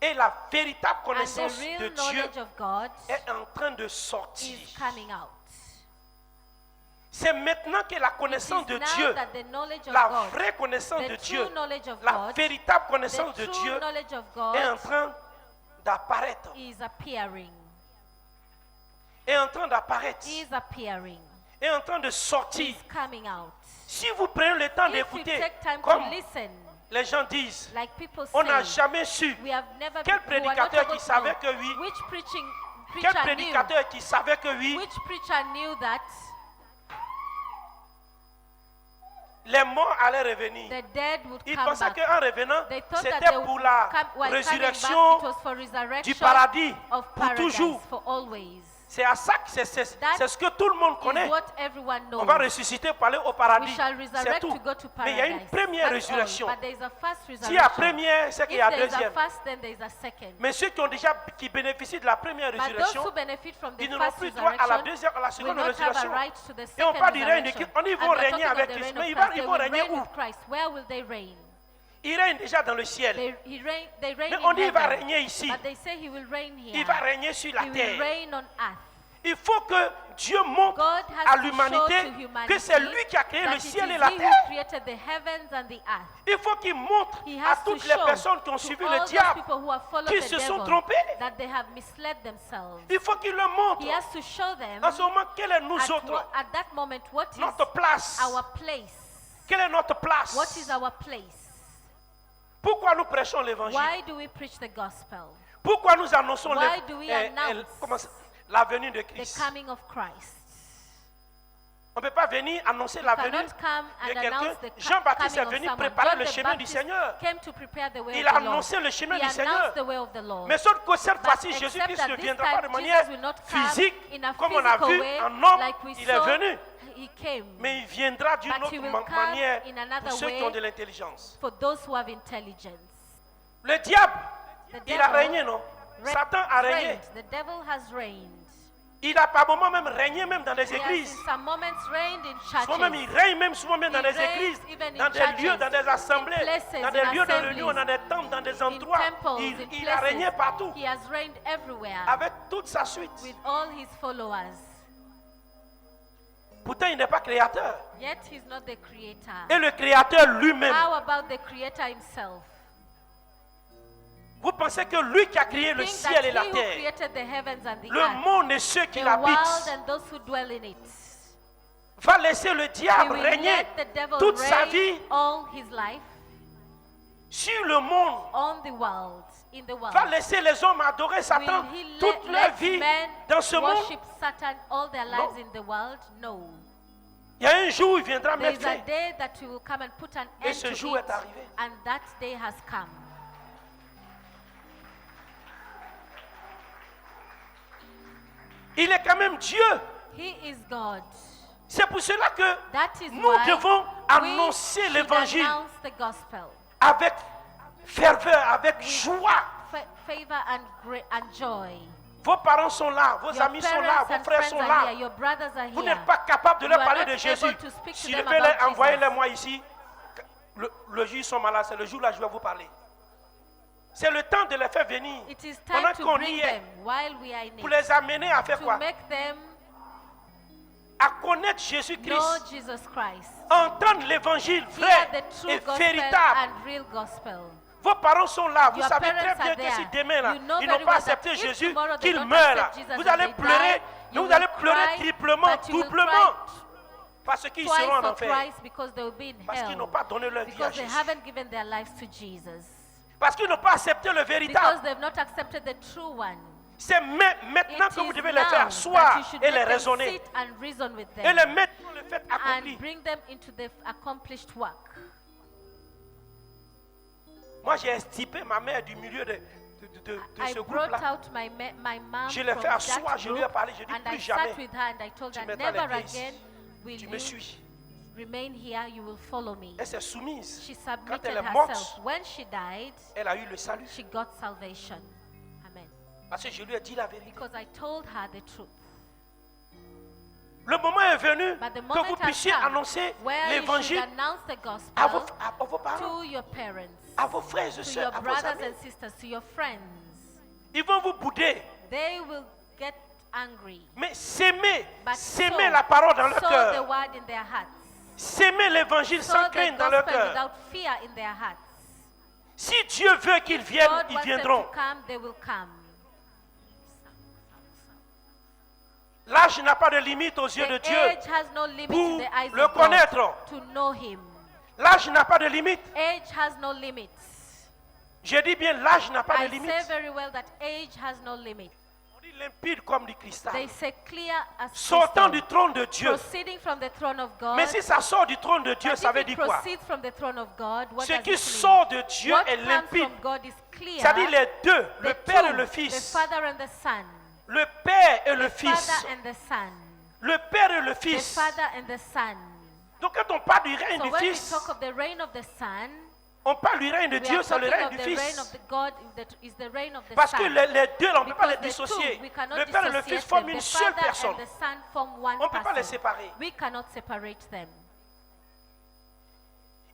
et la véritable and the connaissance real de Dieu knowledge of God est en train de sortir. is coming out. C'est maintenant que la It connaissance is de now Dieu, that the knowledge of la God, vraie connaissance the de true Dieu, knowledge of la God, véritable the connaissance de true Dieu knowledge of est en God train d'apparaître. is appearing. Est en train d'apparaître. Is appearing. Est en train de sortir. Is coming out. Si vous prenez le temps If you d'écouter, take time comme to listen, les gens disent, like people on n'a say, jamais su we have never quel we were not prédicateur able qui to savait know que oui, which quel preacher knew, prédicateur qui savait que oui, which preacher knew that les morts allaient revenir. the dead would Ils come pensaient back. qu'en revenant, They thought that c'était they pour would la come, while coming back, résurrection it was for du resurrection paradis, of pour paradise toujours. for always. C'est à ça que c'est ce que tout le monde connaît. Is what everyone knows. On va ressusciter pour aller au We paradis. shall C'est resurrect tout. to go to Mais il y a une paradise. première That's all. résurrection. But there is a first S'il y a resurrection. première, c'est qu'il If y a there is a deuxième. first, then there is a second. Mais ceux qui bénéficient de la première But those résurrection, who benefit from the ils n'auront first plus droit à la resurrection deuxième, à la will seconde not have a résurrection. right to the Et on second parle du règne de resurrection. Christ. Ils And vont we're régner talking of avec the Christ. reign Mais of ils Christ. vont They will régner reign où? with Christ. Where will they reign? Ils règnent déjà dans le ciel. They reign Mais in on dit il va heaven. régner ici. But they say he will reign here. Il va régner sur la He will terre. reign on earth. Il faut que Dieu montre God has à to show l'humanité to humanity que c'est lui qui a créé that le it ciel is et la he who terre. created the heavens and the earth. Il faut qu'il montre He à has to toutes les show personnes qui ont to suivi all le those diable people who have followed qu'ils the se sont devil trompés. that they have misled themselves. Il faut qu'il le montre. He has to show them En ce moment, quelle est nous autres, at that moment what is notre place? our place. Quelle est notre place? What is our place? Pourquoi nous prêchons l'évangile? Why do we preach the gospel? Pourquoi nous annonçons Why do we la venue de The Christ? coming of Christ. On ne peut pas venir annoncer la venue Cannot come de and quelqu'un. announce the Jean-Baptiste est coming of venu someone. préparer John le the chemin du Baptist Seigneur. came to prepare the way Il of a the Lord. annoncé le chemin He du Seigneur. announced the way of the Lord. Mais sauf que cette But fois-ci, except Jésus-Christ that ne this viendra time, pas de manière Jesus will not come physique, in a comme on a physical vu way, en homme, like we il est saw. venu. He came. Mais il viendra d'une But autre he will come manière in another pour ceux qui way ont de l'intelligence. for those who have intelligence. Le diable, The il a devil régné, non? Satan a régné. reigned. The devil has reigned. Il a par moments même régné même dans les He has églises. in some moments reigned in Souvent même, il churches. règne même souvent même dans He les reigns églises, even in dans des churches, lieux, dans des assemblées, in places, dans des in lieux de réunion, assemblies, dans des temples, dans des In endroits. temples, Il in a régné places. partout He has reigned everywhere avec toute sa suite. with all his followers. Pourtant, il n'est pas créateur. Yet he's not the creator. Et le créateur lui-même, How about the creator himself? vous pensez que lui qui a créé le Think ciel that et he la who terre, created the heavens and the le earth, monde et ceux qui the world l'habitent, and those who dwell in it, va laisser le he diable will régner let the devil toute sa reign vie all his life sur le monde, on the world, in the world. va laisser les hommes adorer Satan Will he toute leur let vie men dans ce monde. worship Satan all their lives in the world? No. Il y a un jour où il viendra There mettre is a fin. day that he will come and put an Et end ce to jour it, est arrivé. and that day has come. Il est quand même Dieu. He is God. C'est pour cela que That is nous why devons we annoncer should l'évangile announce the gospel. avec ferveur, avec joie. Favor and joy. Vos parents sont là, vos Your amis sont là, parents vos and frères friends sont are là. here. Your brothers are Vous here. n'êtes pas capable de You leur are parler not de Jésus. able to speak to Si them je vais about envoyer-les Jesus. moi ici, le jour ils sont malades, c'est le jour-là je vais vous parler. C'est le temps de les faire venir It is pendant time to qu'on y bring est, them while we are in pour it. les amener à faire To quoi? make them À connaître connaître know Jésus-Christ, Jesus Christ, entendre l'évangile hear vrai the true et gospel véritable. and real gospel. Vos parents sont là. Vous Your savez parents très bien are que there. si demain là, You know ils very n'ont pas well that accepté if Jésus, tomorrow they qu'ils don't meurent là, accept Jesus vous and allez they pleurer, die, mais you vous allez will pleurer cry, triplement, but you will doublement, cry parce qu'ils twice seront en or enfer. thrice because they will be in Parce qu'ils hell. n'ont pas donné leur vie à Because they Jésus. haven't given their lives to Jesus. Parce qu'ils n'ont pas accepté le Because véritable. they've not accepted the true one. C'est maintenant It que vous is devez now les faire that asseoir you should et les let them raisonner. sit and reason with Et them les mettre dans le fait accompli. and bring them into the accomplished work. Moi, j'ai estipé ma mère du milieu de I ce brought groupe-là. out my mom Je l'ai from fait asseoir, that je lui ai group, parlé, je dis and I plus sat jamais. with her and I told Tu her, mettras les never pieds ici. again will Tu me you suis. remain here, you will follow me. Elle s'est soumise. She Quand submitted elle est morte, herself. When she died, elle a eu le salut. she got salvation. Amen. Parce que je lui ai dit la vérité. Because I told her the truth. Le moment est venu But the que moment vous has puissiez come annoncer where you should l'évangile announce the à vos, gospel à vos parents, to your parents, à vos frères et to your sœurs, à vos brothers amis. and sisters, to your friends. Ils vont vous bouder. They will get angry. Mais s'aimer But s'aimer la parole dans leur sow the cœur. word in their hearts. S'aimer l'évangile Sow sans the crainte dans leur gospel cœur. without fear in their hearts. Si Dieu veut qu'ils viennent, God ils wants them viendront. to come, they will come. L'âge n'a pas de limite aux yeux de The Dieu. age has no limit Pour in the eyes le of God connaître. to know Him. L'âge n'a pas de limite. Age has no limits. Je dis bien, l'âge n'a pas I de limite. say very well that age has no limit. On dit limpide comme du cristal. They say clear as Sortant crystal. du trône de Dieu. Proceeding from the throne of God. Mais si ça sort du trône de Dieu, But ça if veut it dire quoi? proceeds from the throne of God, what Ce does qui it mean? sort de Dieu What est comes limpide. from God is clear. C'est-à-dire les deux, le The Père two, et le the Fils. Father and the Son. Le Père et le The Fils. Father and the Son. Le Père et le The Fils. Father and the Son. Donc quand on parle du règne So du when we Fils, talk of the reign of the Son, on parle du règne de we Dieu, are c'est le talking règne of du the reign Fils. of the God that is the reign of the Parce Son. que les deux, là, on ne peut pas les Because the two, dissocier. we cannot Le Père et le dissociate Fils forment them. une The seule Father personne. and the Son form one On ne peut pas les person. séparer. We cannot separate them.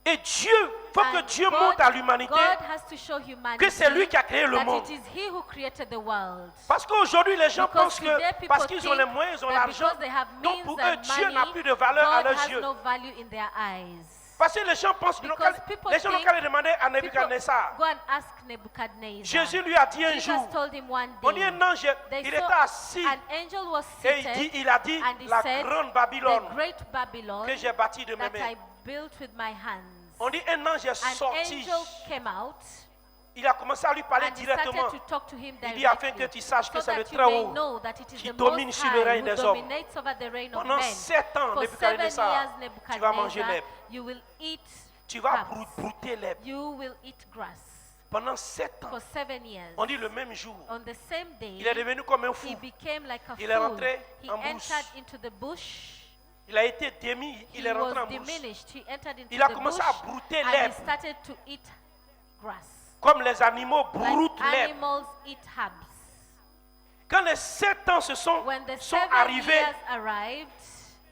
Et Dieu, il faut que And Dieu montre à l'humanité God has to show humanity que c'est lui qui a créé le that monde. it is He who created the world. Parce qu'aujourd'hui, les gens Because pensent today que people parce qu'ils ont les think moyens, ils ont that l'argent, because they have donc means pour eux, and Dieu n'a money, plus de valeur à God leurs has yeux. no value in their eyes. Parce que les gens pensent, Because people les gens n'ont think- qu'à le demander à People Nebuchadnezzar. go and ask Nebuchadnezzar. Jésus lui a dit un Jesus jour, told him one on dit day. un ange, They il saw était assis an angel was et seated il a dit, and he la said, grande Babylone the great Babylon que j'ai bâtie de mes that I mains. built with my hands. On dit un ange est An sorti, angel came out il a commencé à lui parler and he started directement. to talk to him Il dit afin directly, que tu saches que so c'est le that you très may haut know that it is qui the domine Most sur le High règne who des hommes. dominates over the reign of Pendant men. 7 ans, For 7 Nebuchadnezzar, years, tu vas manger Nebuchadnezzar, l'herbe. you will eat Tu vas herbs. brouter l'herbe. You will eat grass. Pendant 7 ans, For 7 years. on dit le même jour, On the same day, il est devenu comme un fou. he became like a Il est fool. rentré He en brousse. entered into the bush. Il a été démis, il He est rentré en was brousse. diminished. He entered into Il a the commencé bush à brouter and he l'herbe. started to eat grass. Comme les animaux Like broutent l'herbe. animals eat herbs. Quand les 7 ans sont When the sont 7 arrivés, years arrived,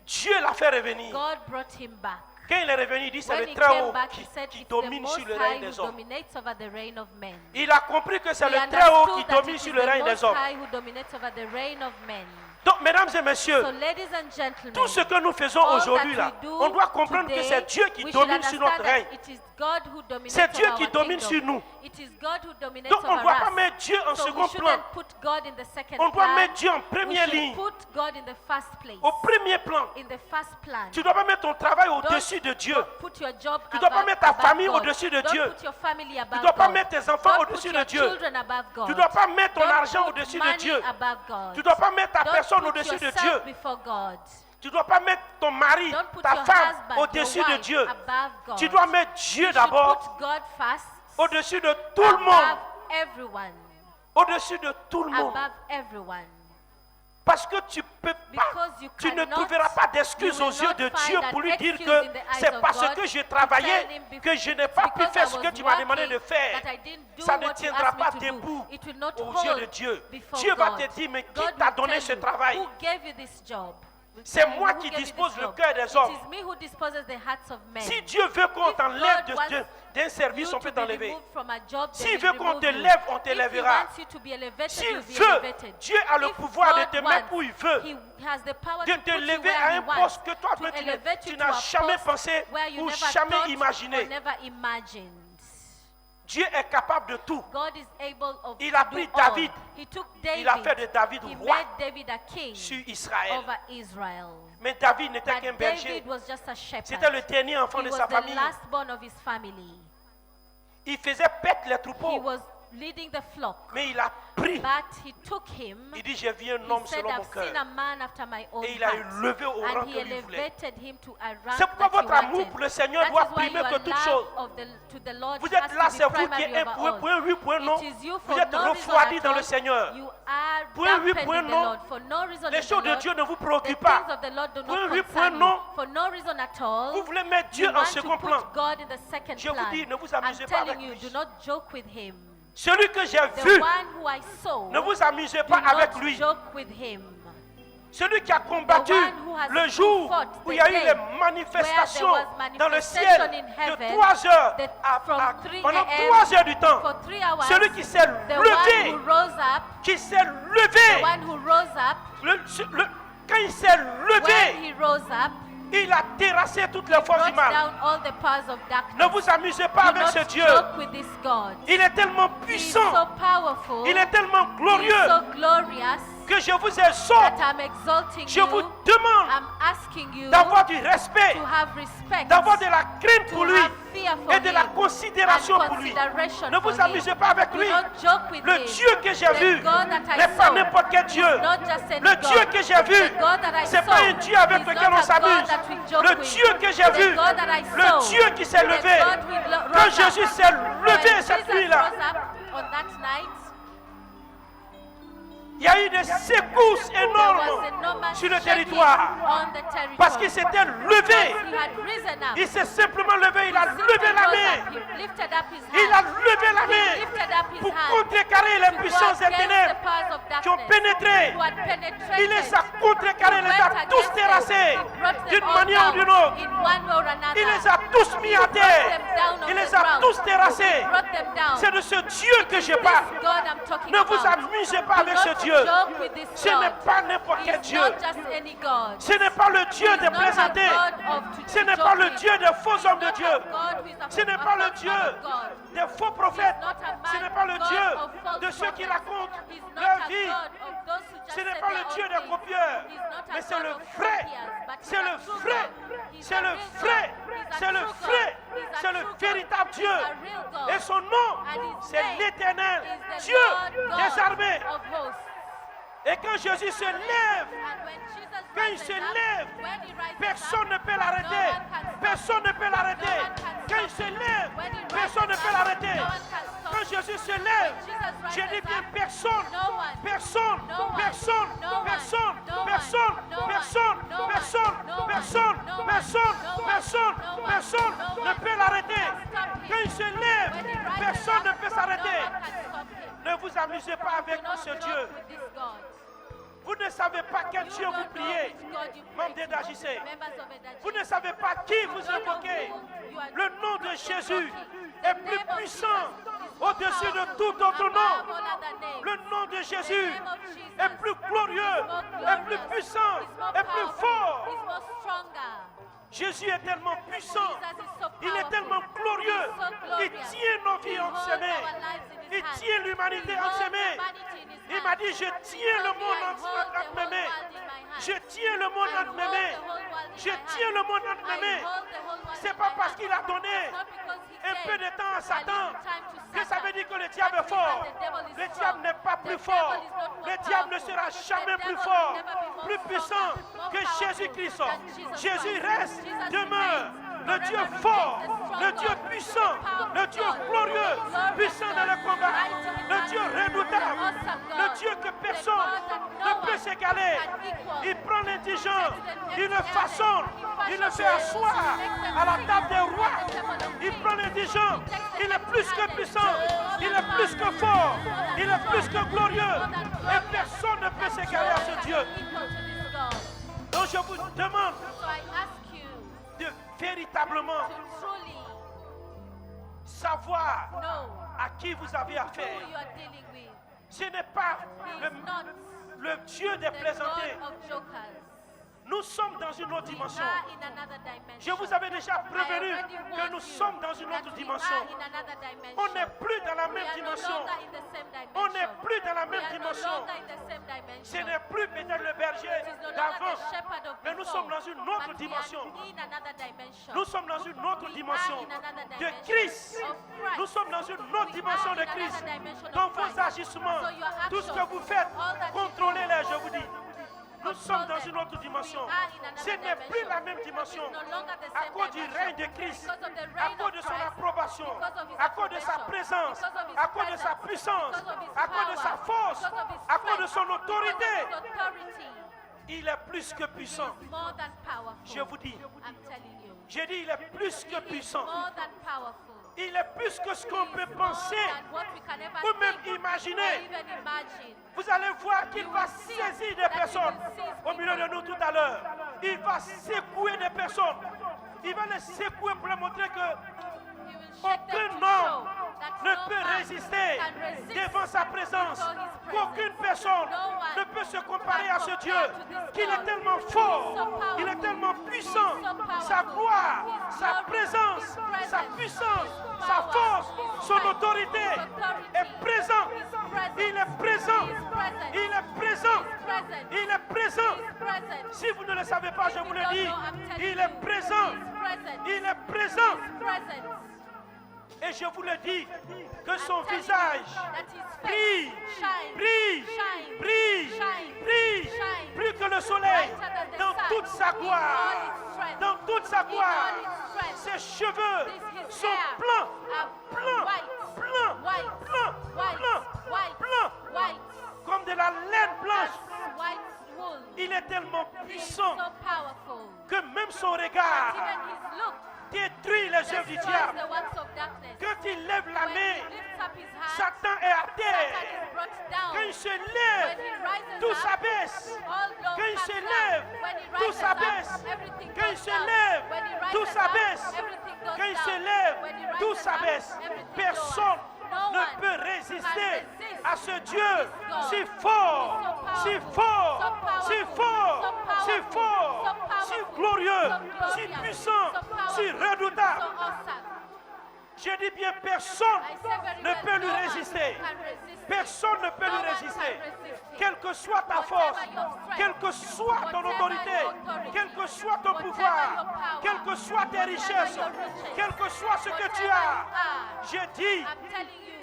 Dieu l'a fait revenir. God brought him back. Quand il est revenu, il dit c'est When le he très came haut back, he said qui it's the domine Most sur le High règne who des hommes. dominates over the reign of men. Il a compris que c'est He le très haut qui understood that domine it sur is le the règne des Most hommes. High who dominates over the reign of men. Donc, mesdames et messieurs, So, ladies and gentlemen, tout ce que nous faisons all aujourd'hui that là, we do on doit comprendre que today, c'est Dieu qui we should domine sur notre understand règne. that it is God who dominates C'est Dieu over qui our domine kingdom. sur nous. It is God who dominates Donc, on ne over doit pas us. mettre Dieu en So second we plan. shouldn't put God in the second On doit plan. mettre Dieu en We première should ligne. put God in the first place. Au premier plan. In the first plan. Tu ne dois pas mettre ton travail au-dessus de Dieu. Put your job Tu ne dois pas above- mettre ta above famille God. au-dessus de Don't Dieu. put your family above Tu ne dois pas God. mettre tes enfants Don't au-dessus put de your Dieu. children above God. Tu ne dois pas mettre ton Don't argent put au-dessus de money Dieu. above God. Tu ne dois pas mettre ta Don't personne put au-dessus de yourself Dieu. before God. Tu ne dois pas mettre ton mari, Don't put ta your femme husband, au-dessus your de wife Dieu. above God. Tu dois mettre Dieu You should d'abord put God first, au-dessus de tout le above monde. everyone. Au-dessus de tout le monde. Above everyone. Parce que tu peux pas, Because you tu ne cannot- trouveras pas d'excuses you aux will yeux not de find Dieu an pour lui dire excuse que in the eyes c'est of parce God que j'ai to travaillé tell him before- que je n'ai pas pu Because faire I ce was que tu m'as demandé de working, faire. that I didn't do Ça ne what you tiendra asked me pas to do. debout It will not aux yeux de hold Dieu. before Dieu va God. te dire, mais qui God t'a will donné tell ce you, travail? Who gave you this job? C'est me moi who qui gave you dispose this le job. cœur des It hommes. is me who disposes the hearts of men. Si Dieu veut qu'on If t'enlève God wants d'un service, you on to peut be t'enlever. removed from a job, then S'il he'll veut qu'on remove te you. lève, on If he t'élèvera. wants you to be elevated, S'il you'll be veut, elevated. Dieu a le If pouvoir de God te wants, mettre où il veut, He has the power de to te put you lever where à he un wants, poste que toi, to tu elevate you to n'as a jamais post pensé where you ou never jamais thought imaginé. or never imagined. Dieu est capable de tout. God is able of Il a to pris do all. David. He took David. Il a fait de David He roi made David a king sur Israël. over Israel. Mais David n'était But qu'un berger. David was just a shepherd. C'était le dernier enfant He de was sa the famille. lastborn of his family. Il faisait paître les He troupeaux. was leading the flock. Mais il a pris. But he took him. Il dit, j'ai vu un He homme said, selon mon I've seen a cœur. man after my own Et il a heart. élevé au rang And he que lui voulait. elevated him to a rank C'est pourquoi that he votre amour wanted. pour le Seigneur That doit is why primer your que toute love chose. to the Lord Vous has êtes là, to c'est be vous qui primary êtes un over point, all. point, oui, point, non. It is you Vous for êtes no reason refroidi at dans le all. Seigneur. You are Point oui, dampened point in the non. Lord for no reason Les in the choses de Lord. Dieu ne vous The préoccupent things pas. of the Lord do Point not oui, point concern non. you. For no reason at all. Vous voulez mettre Dieu You en want second to plan. put God in the second Je vous plan. dis, ne vous I'm amusez pas telling avec you, lui. do not joke with him. Celui que j'ai The vu, one who I saw, ne vous amusez do pas avec not lui. joke with him. Celui qui a combattu The one who has le jour fought où the il y a eu day les manifestations where there was dans le manifestation ciel in de heaven 3 heures from 3 pendant a.m. 3 heures du temps. For 3 hours, Celui qui s'est the one levé, who rose up, qui s'est the levé, one who rose up, quand il s'est when levé, he rose up, il a terrassé toutes les forces du brought mal. down all the powers of darkness. Ne vous amusez pas Do avec ce not Dieu. joke with this God. Il est tellement He is puissant, so powerful. il est tellement He is glorieux so glorious que je vous that exhorte, I'm exalting je vous you. demande I'm asking you d'avoir du respect, to have respect, d'avoir de la crainte to pour lui have fear for et de la him, considération and pour lui. consideration Ne vous for him. amusez pas avec Do lui. not joke with Le him. Dieu que j'ai The vu God that I n'est pas saw n'importe quel Dieu. is not just any Le God. Dieu que j'ai vu, The God that I c'est saw pas un Dieu avec is lequel not on a s'amuse. God that we joke Le with. Dieu que j'ai The vu, God that I le saw, Dieu qui s'est the levé, God who quand rose up. Jésus s'est levé When cette Jesus nuit-là, rose up on that night, il y a eu des secousses there was énormes enormous sur le shaking territoire on the territory. parce qu'il s'était levé. He had risen up. Il s'est simplement levé, il a He levé la rose main. up. He lifted up his Il a hand. levé la He main lifted up his pour hand contrecarrer les to go puissances des against the ténèbres powers of qui ont darkness, pénétré. who had penetrated. Il les a contrecarrés, il les Went a against tous them. terrassés He brought them d'une all manière ou down d'une autre. in one way or another. Il les a tous mis à terre. them down on Il the les a ground. tous terrassés. He brought them down. C'est de ce Dieu que je This parle. God I'm talking Ne vous about. amusez pas Do avec not ce Dieu. joke with this Ce n'est God. pas n'importe quel He's Dieu. not just any God. Ce n'est pas le Dieu de He's not a plaisanter. God of to Ce n'est joke pas le with. Dieu des faux hommes de Not Dieu. a God who is a Ce n'est a pas le false Dieu man of God. des faux prophètes. He's not a man Ce n'est pas le God Dieu of false de ceux qui prophets. racontent He's not leur a vie. God of those who just Ce n'est say pas their le Dieu own des thing. copieurs. He's not a Mais c'est God le of vrai. copiers, but he's C'est a le true vrai. God. He's C'est a le real vrai. God. He's a C'est le true God. vrai. He's a C'est le true God. véritable He's Dieu. a real God. Et son nom, And his c'est name l'Éternel, is the Dieu Lord des God armées. of hosts. Et quand Jésus se lève, And when Jesus quand il rises se up, lève, when he rises personne up, ne peut l'arrêter. no one can stop Personne ne peut l'arrêter. No one can Quand il stop se him. lève, When he personne ne rises peut up, l'arrêter. no one can stop Quand him. Jésus se lève, When Jesus je dis rises bien up, personne, no one, personne, no one, personne, no one, personne, no one, personne, no one, personne, no one, personne, no one, personne, no one, personne, no one, personne, no one, personne no ne one peut l'arrêter. can stop him. Quand il se lève, When he rises personne ne up, peut no s'arrêter. one can stop him. Ne vous amusez pas avec Do not ce joke Dieu. with this God. Vous ne savez pas quel You Dieu don't vous know priez. which God you pray Membres to. d'Agissez. Members of Edaji. Vous ne savez pas qui vous invoquez. Le nom de Jésus est plus puissant au-dessus de tout autre nom. Le nom de Jésus est plus glorieux, est plus puissant, est plus fort. Jésus est tellement puissant, il est tellement glorieux, il tient nos vies en ses mains, il tient l'humanité en ses mains. Il m'a dit, je tiens le monde entre mes mains, je tiens le monde entre mes mains, je tiens le monde entre mes mains. C'est pas parce qu'il a donné un peu de temps à Satan que ça veut dire que le diable est fort. Le diable n'est pas plus fort. Le diable ne sera jamais plus fort, plus puissant que Jésus-Christ. Jésus reste, demeure, le Dieu fort, le Dieu puissant, le Dieu glorieux, puissant dans le combat, le Dieu redoutable, le Dieu que personne ne peut s'égaler. Il prend l'indigent, il le façonne, il le fait asseoir à la table des rois. Il prend l'indigent, il est plus que puissant, il est plus que fort, il est plus que glorieux. Et personne ne peut s'égaler à ce Dieu. Donc je vous demande So I ask you de véritablement to truly savoir know à qui vous avez who affaire. you are dealing with. Ce n'est pas He is not le Dieu des the plaisantés. God of jokers. Nous sommes dans une autre We dimension. are in another dimension. Je vous avais déjà prévenu I already que warned nous you sommes dans une that autre we dimension. are in another dimension. On n'est plus dans la We même are no dimension. longer in the same dimension. On n'est plus dans la We même are no dimension. longer in the same dimension. Ce n'est plus peut-être le berger It is no longer d'avant, the shepherd of mais nous before, sommes dans une autre but dimension. we are in another dimension. Nous sommes dans une autre We dimension are in another de dimension Christ. of Christ. Nous sommes dans une autre We dimension are de in Christ. another dimension of Dans vos Christ. agissements, So your tout ce que actions, vous faites, all that you contrôlez-les, do, je vous dis. Nous sommes dans une autre dimension. Ce n'est plus la même dimension. À cause du règne de Christ, à cause de son approbation, à cause de sa présence, à cause de sa puissance, à cause de sa force, à cause de son autorité, il est plus que puissant. More than powerful. Je vous dis, I'm telling you. j'ai dit, il est plus que puissant. More than powerful. Il est plus que ce qu'on peut penser ou même imaginer. Vous allez voir qu'il va saisir des personnes au milieu de nous tout à l'heure. Il va secouer des personnes. Il va les secouer pour leur montrer que aucun homme ne peut résister devant sa présence. Qu'aucune personne ne peut se comparer à ce Dieu. Qu'il est tellement fort, il est tellement puissant. Sa gloire, sa présence, sa puissance, sa force, son autorité est présent. Il est présent. Il est présent. Il est présent. Si vous ne le savez pas, je vous le dis. Il est présent. Il est présent. Et je vous le dis, que son visage brille, brille, brille, brille, plus que le soleil, dans toute sa gloire, dans toute sa gloire. Ses cheveux sont blancs, blancs, blancs, blancs, blancs, blancs, comme de la laine blanche. Il est tellement puissant que même son regard détruit les œuvres du diable. Quand il lève la main, Satan est à terre. Quand il se lève, tout s'abaisse. Quand il se lève, tout s'abaisse. Quand il se lève, tout s'abaisse. Quand il se lève, tout s'abaisse. Personne ne peut résister à ce Dieu si fort, si fort, si fort, si fort, si glorieux, si puissant, si redoutable. Je dis bien, personne ne peut lui résister. Personne ne peut lui résister. Quelle que soit ta force, quelle que soit ton autorité, quel que soit ton pouvoir, quelles que soient tes richesses, quel que soit ce que tu as, je dis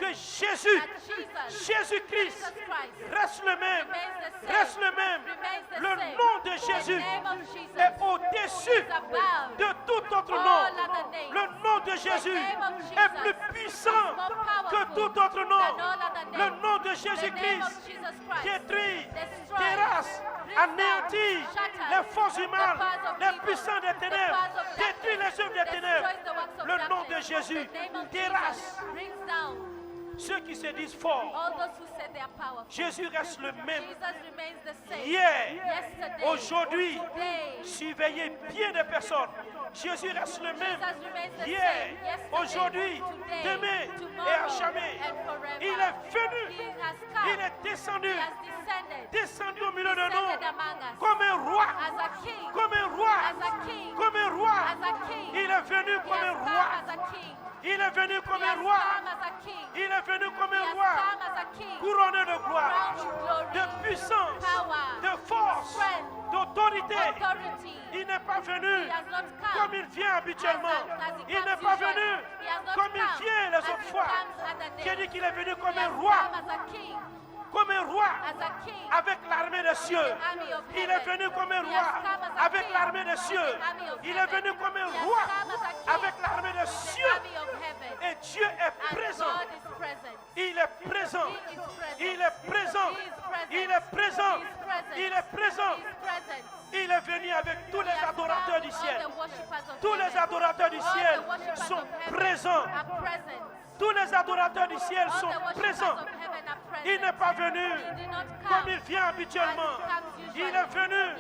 que Jésus-Christ reste le même, reste le même. Le nom de Jésus est au-dessus de tout autre nom. Le nom de Jésus est plus puissant que tout autre nom. Le nom de Jésus-Christ détruit, terrasse, anéantit les forces humaines, les puissants des ténèbres, détruit les œuvres des ténèbres. Le nom de Jésus terrasse ceux qui se disent forts. Jésus reste le même. Hier, aujourd'hui, surveillez bien des personnes. Jésus reste le même. Hier, aujourd'hui, demain et à jamais. Il est venu. Il est descendu. Descendu au milieu de nous. Comme un roi. Comme un roi. Comme un roi. Il est venu comme un roi. Il est venu comme un roi. Il est venu comme un roi. Couronné de gloire, de puissance, de force, d'autorité. Il n'est pas venu comme il vient habituellement. Il n'est pas venu comme il vient les autres fois. J'ai dit qu'il est venu comme un roi. Comme un roi avec l'armée des cieux. Il est venu comme un roi avec l'armée des cieux. Il est venu comme un roi avec l'armée des cieux. Et Dieu est présent. Il est présent. Il est présent. Il est présent. Il est présent. Il est venu avec tous les adorateurs du ciel. Tous les adorateurs du ciel sont présents. Tous les adorateurs du ciel sont présents. Il n'est pas venu comme il vient habituellement. Il est venu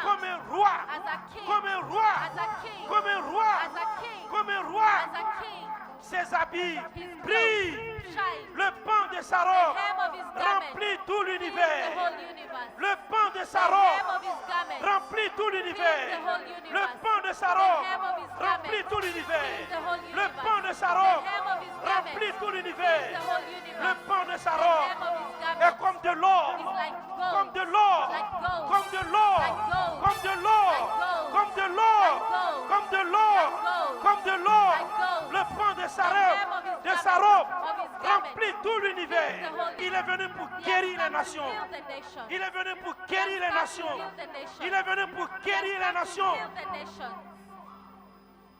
comme un roi, as a king, comme un roi, as a king, comme un roi, as a king, comme un roi. as a king. Ses habits His brillent. clothes shine. Le pan de sa The robe hem of his garment remplit tout fills the l'univers. whole universe. Le pan de The sa hem robe of his garment remplit tout l'univers. fills the whole universe. Le pan de sa The robe hem of his remplit garment tout l'univers. fills the whole Le universe. pan de sa The robe hem of his garment remplit tout l'univers. fills the whole universe. Le pan de sa The robe hem of his est garment comme de l'or, is like gold, comme de l'or, like gold, comme de l'or, like gold, comme de l'or, like gold, comme de l'or, like gold, comme de l'or, like gold, comme de l'or. like gold. Le pan de sa The robe, hem of his de sa garment, robe of his garment remplit tout l'univers. fills the whole Il est venu pour He has guérir les come to nations. heal the nation. Il est venu pour He has guérir les come to nations. heal the nation. Il est venu pour He has guérir les come to nations. heal the nation.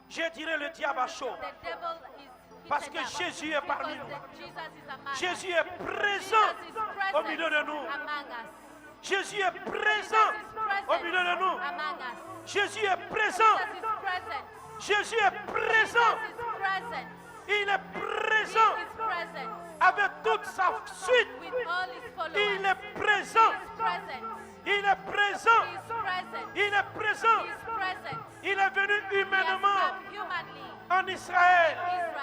Je dirais le diable à chaud. The devil is Parce heated que up Jésus est parmi because nous. Jesus is among us. Jésus est présent Jesus is present au milieu de nous. among us. Jésus est Jesus présent is present au milieu de nous. among us. Jésus est présent. Jesus is present. Jésus est présent. Jesus is present. Il est He présent is present avec toute sa suite. with all his followers. Il est He présent. is present. Il est présent. He is present. Il est présent. He is present. Il est venu He has humainement come humanly en Israël. Israel.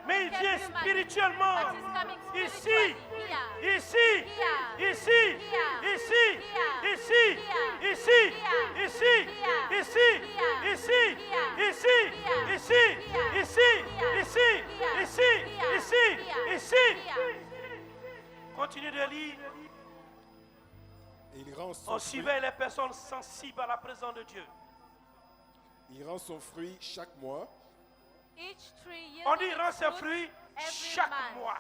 Mais il Came vient humanly, spirituellement. but he's coming Ici, spiritually here. ici, Here. ici, Here. ici, Here. ici, Here. ici, Here. ici, Here. ici, Here. ici, Here. ici, Here. ici, Here. ici, Here. ici, Here. ici, Here. ici, Here. ici. Here. Continue de lire. Et il rend son On fruit, suivait les personnes sensibles à la présence de Dieu. il rend son fruit chaque mois. Each tree On yielding y rend its ses fruit fruits every chaque month. mois.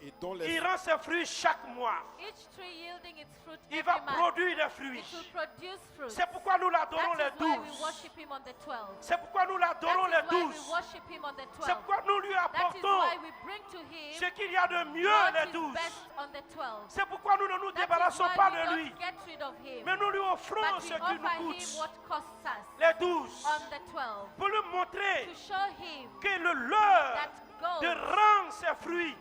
Et dont les Il rend ses fruits chaque mois. Each tree yielding its fruit Il every va month. produire des It fruits. will produce fruit. C'est pourquoi nous l'adorons les That is why we 12. worship him on the 12. C'est pourquoi nous l'adorons That les is why we 12. worship him on the C'est 12. pourquoi nous lui That is apportons why we bring to him ce qu'il y a de mieux what les is 12. best on the 12. C'est pourquoi nous ne nous That is débarrassons why pas we de don't lui, get rid of him, mais nous lui offrons but ce we qui nous offer him coûte. what costs us Les 12. on the 12. Pour lui montrer To show him que le leur that gold, de rendre ses fruits.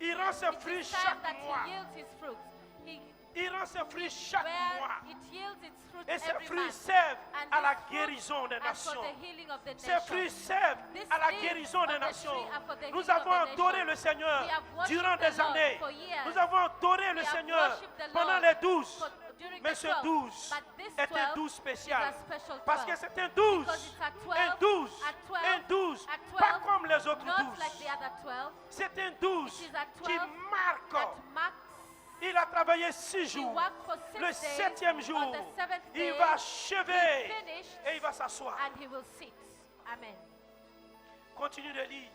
Il rend ses it fruits is time chaque that mois. he yields his fruit. He, Il rend ses fruits chaque where mois. it yields its fruit Et ces every fruits month. servent And à la these fruits guérison des are for nations. the healing of the Ces fruits nations. servent These à la leaves guérison of des the nations. tree are for the Nous healing avons of the adoré nation. le Seigneur We have worshipped durant the des Lord années. for years. Nous avons adoré le We have Seigneur worshipped the pendant Lord les 12. for- during Mais the ce 12. 12 But this est un 12 12 is spécial. a special Parce que 12. c'est un 12. Because it's a 12, Un 12. a 12, Un 12. a 12, Pas comme les autres not 12. like the other 12. C'est un 12 It is a qui 12 marque. that marks. Il a travaillé 6 He jours. worked for 6 Le days. 7e jour, On the 7th il day, va he achever finished et il va s'asseoir. and he will sit. Amen. Continue de lire.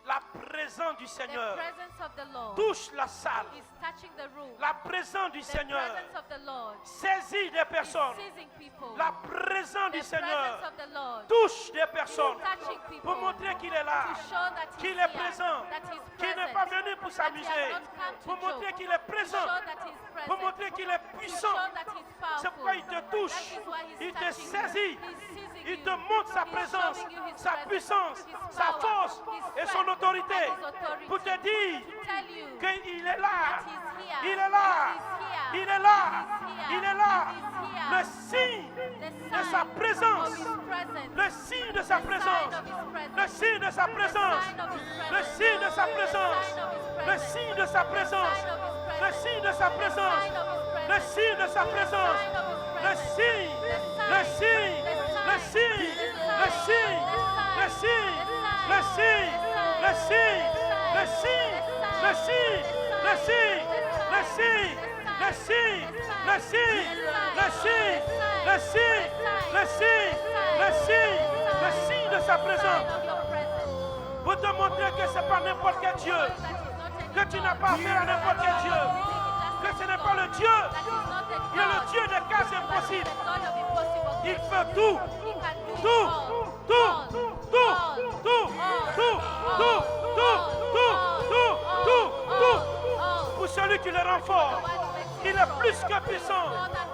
La présence du The Seigneur presence of the Lord touche la salle. is touching the room. La présence du The Seigneur presence of the Lord saisit des is personnes. seizing people. La présence The du Seigneur presence of the Lord touche des is personnes touching people pour montrer qu'il est là, to show that he's qu'il est here, présent, that he's qu'il n'est present, pas venu pour that he has s'amuser, not come to pour montrer joke, qu'il est to présent, show that he's pour present, montrer qu'il est to puissant. show that he's powerful. C'est pourquoi il te touche, That is why he's il te touching you. saisit, He's seizing il you. te montre sa He's présence, showing you his sa presence, puissance, his sa power, force his et strength, son autorité and his authority, pour te dire to tell you qu'il est là, that he's here, il est là, that he's here, il est là, he's here, il est là. he's here. Le signe The de sign sa présence, of his presence, le signe de sa the présence, sign of his presence, le signe de sa présence, sign of his le presence, signe de sa présence, sign of his le presence, signe de sa présence, sign of his le presence, signe de sa présence, sign of his le presence, signe de sa présence, sign of his le presence, signe, le signe, le signe, le signe, le signe, le signe, le signe, le signe, le signe, le signe, le signe, le signe, le signe, le signe, le signe, le signe, le signe, le signe de sa présence. sign of your presence. Pour te montrer que ce n'est pas n'importe quel Dieu, That is not any que tu God. n'as pas affaire à n'importe quel Dieu, que ce n'est pas le Dieu, That is not a il est le God, Dieu des cas but impossibles. the God of impossible Il things. fait tout, He can do tout, all, tout, all, tout, all, tout, tout, tout, tout, tout, tout, tout, tout. all. Pour celui qui le rend fort, il est plus que puissant,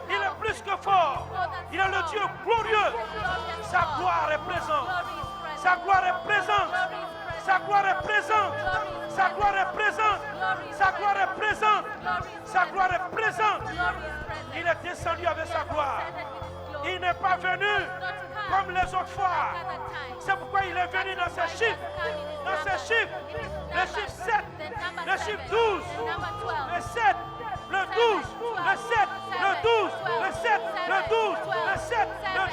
il est plus que fort, il est le Dieu glorieux. Sa gloire est présente, sa gloire est présente, sa gloire est présente, sa gloire est présente, sa gloire est présente, sa gloire est présente. Glory is present. Il est descendu avec sa gloire. Il n'est pas venu comme les autres fois. C'est pourquoi il est venu dans ses chiffres. Dans ses chiffres. Le chiffre 7, le chiffre 12, le 7, le 12, le 7, le 12, le 7, le 12, le 7, le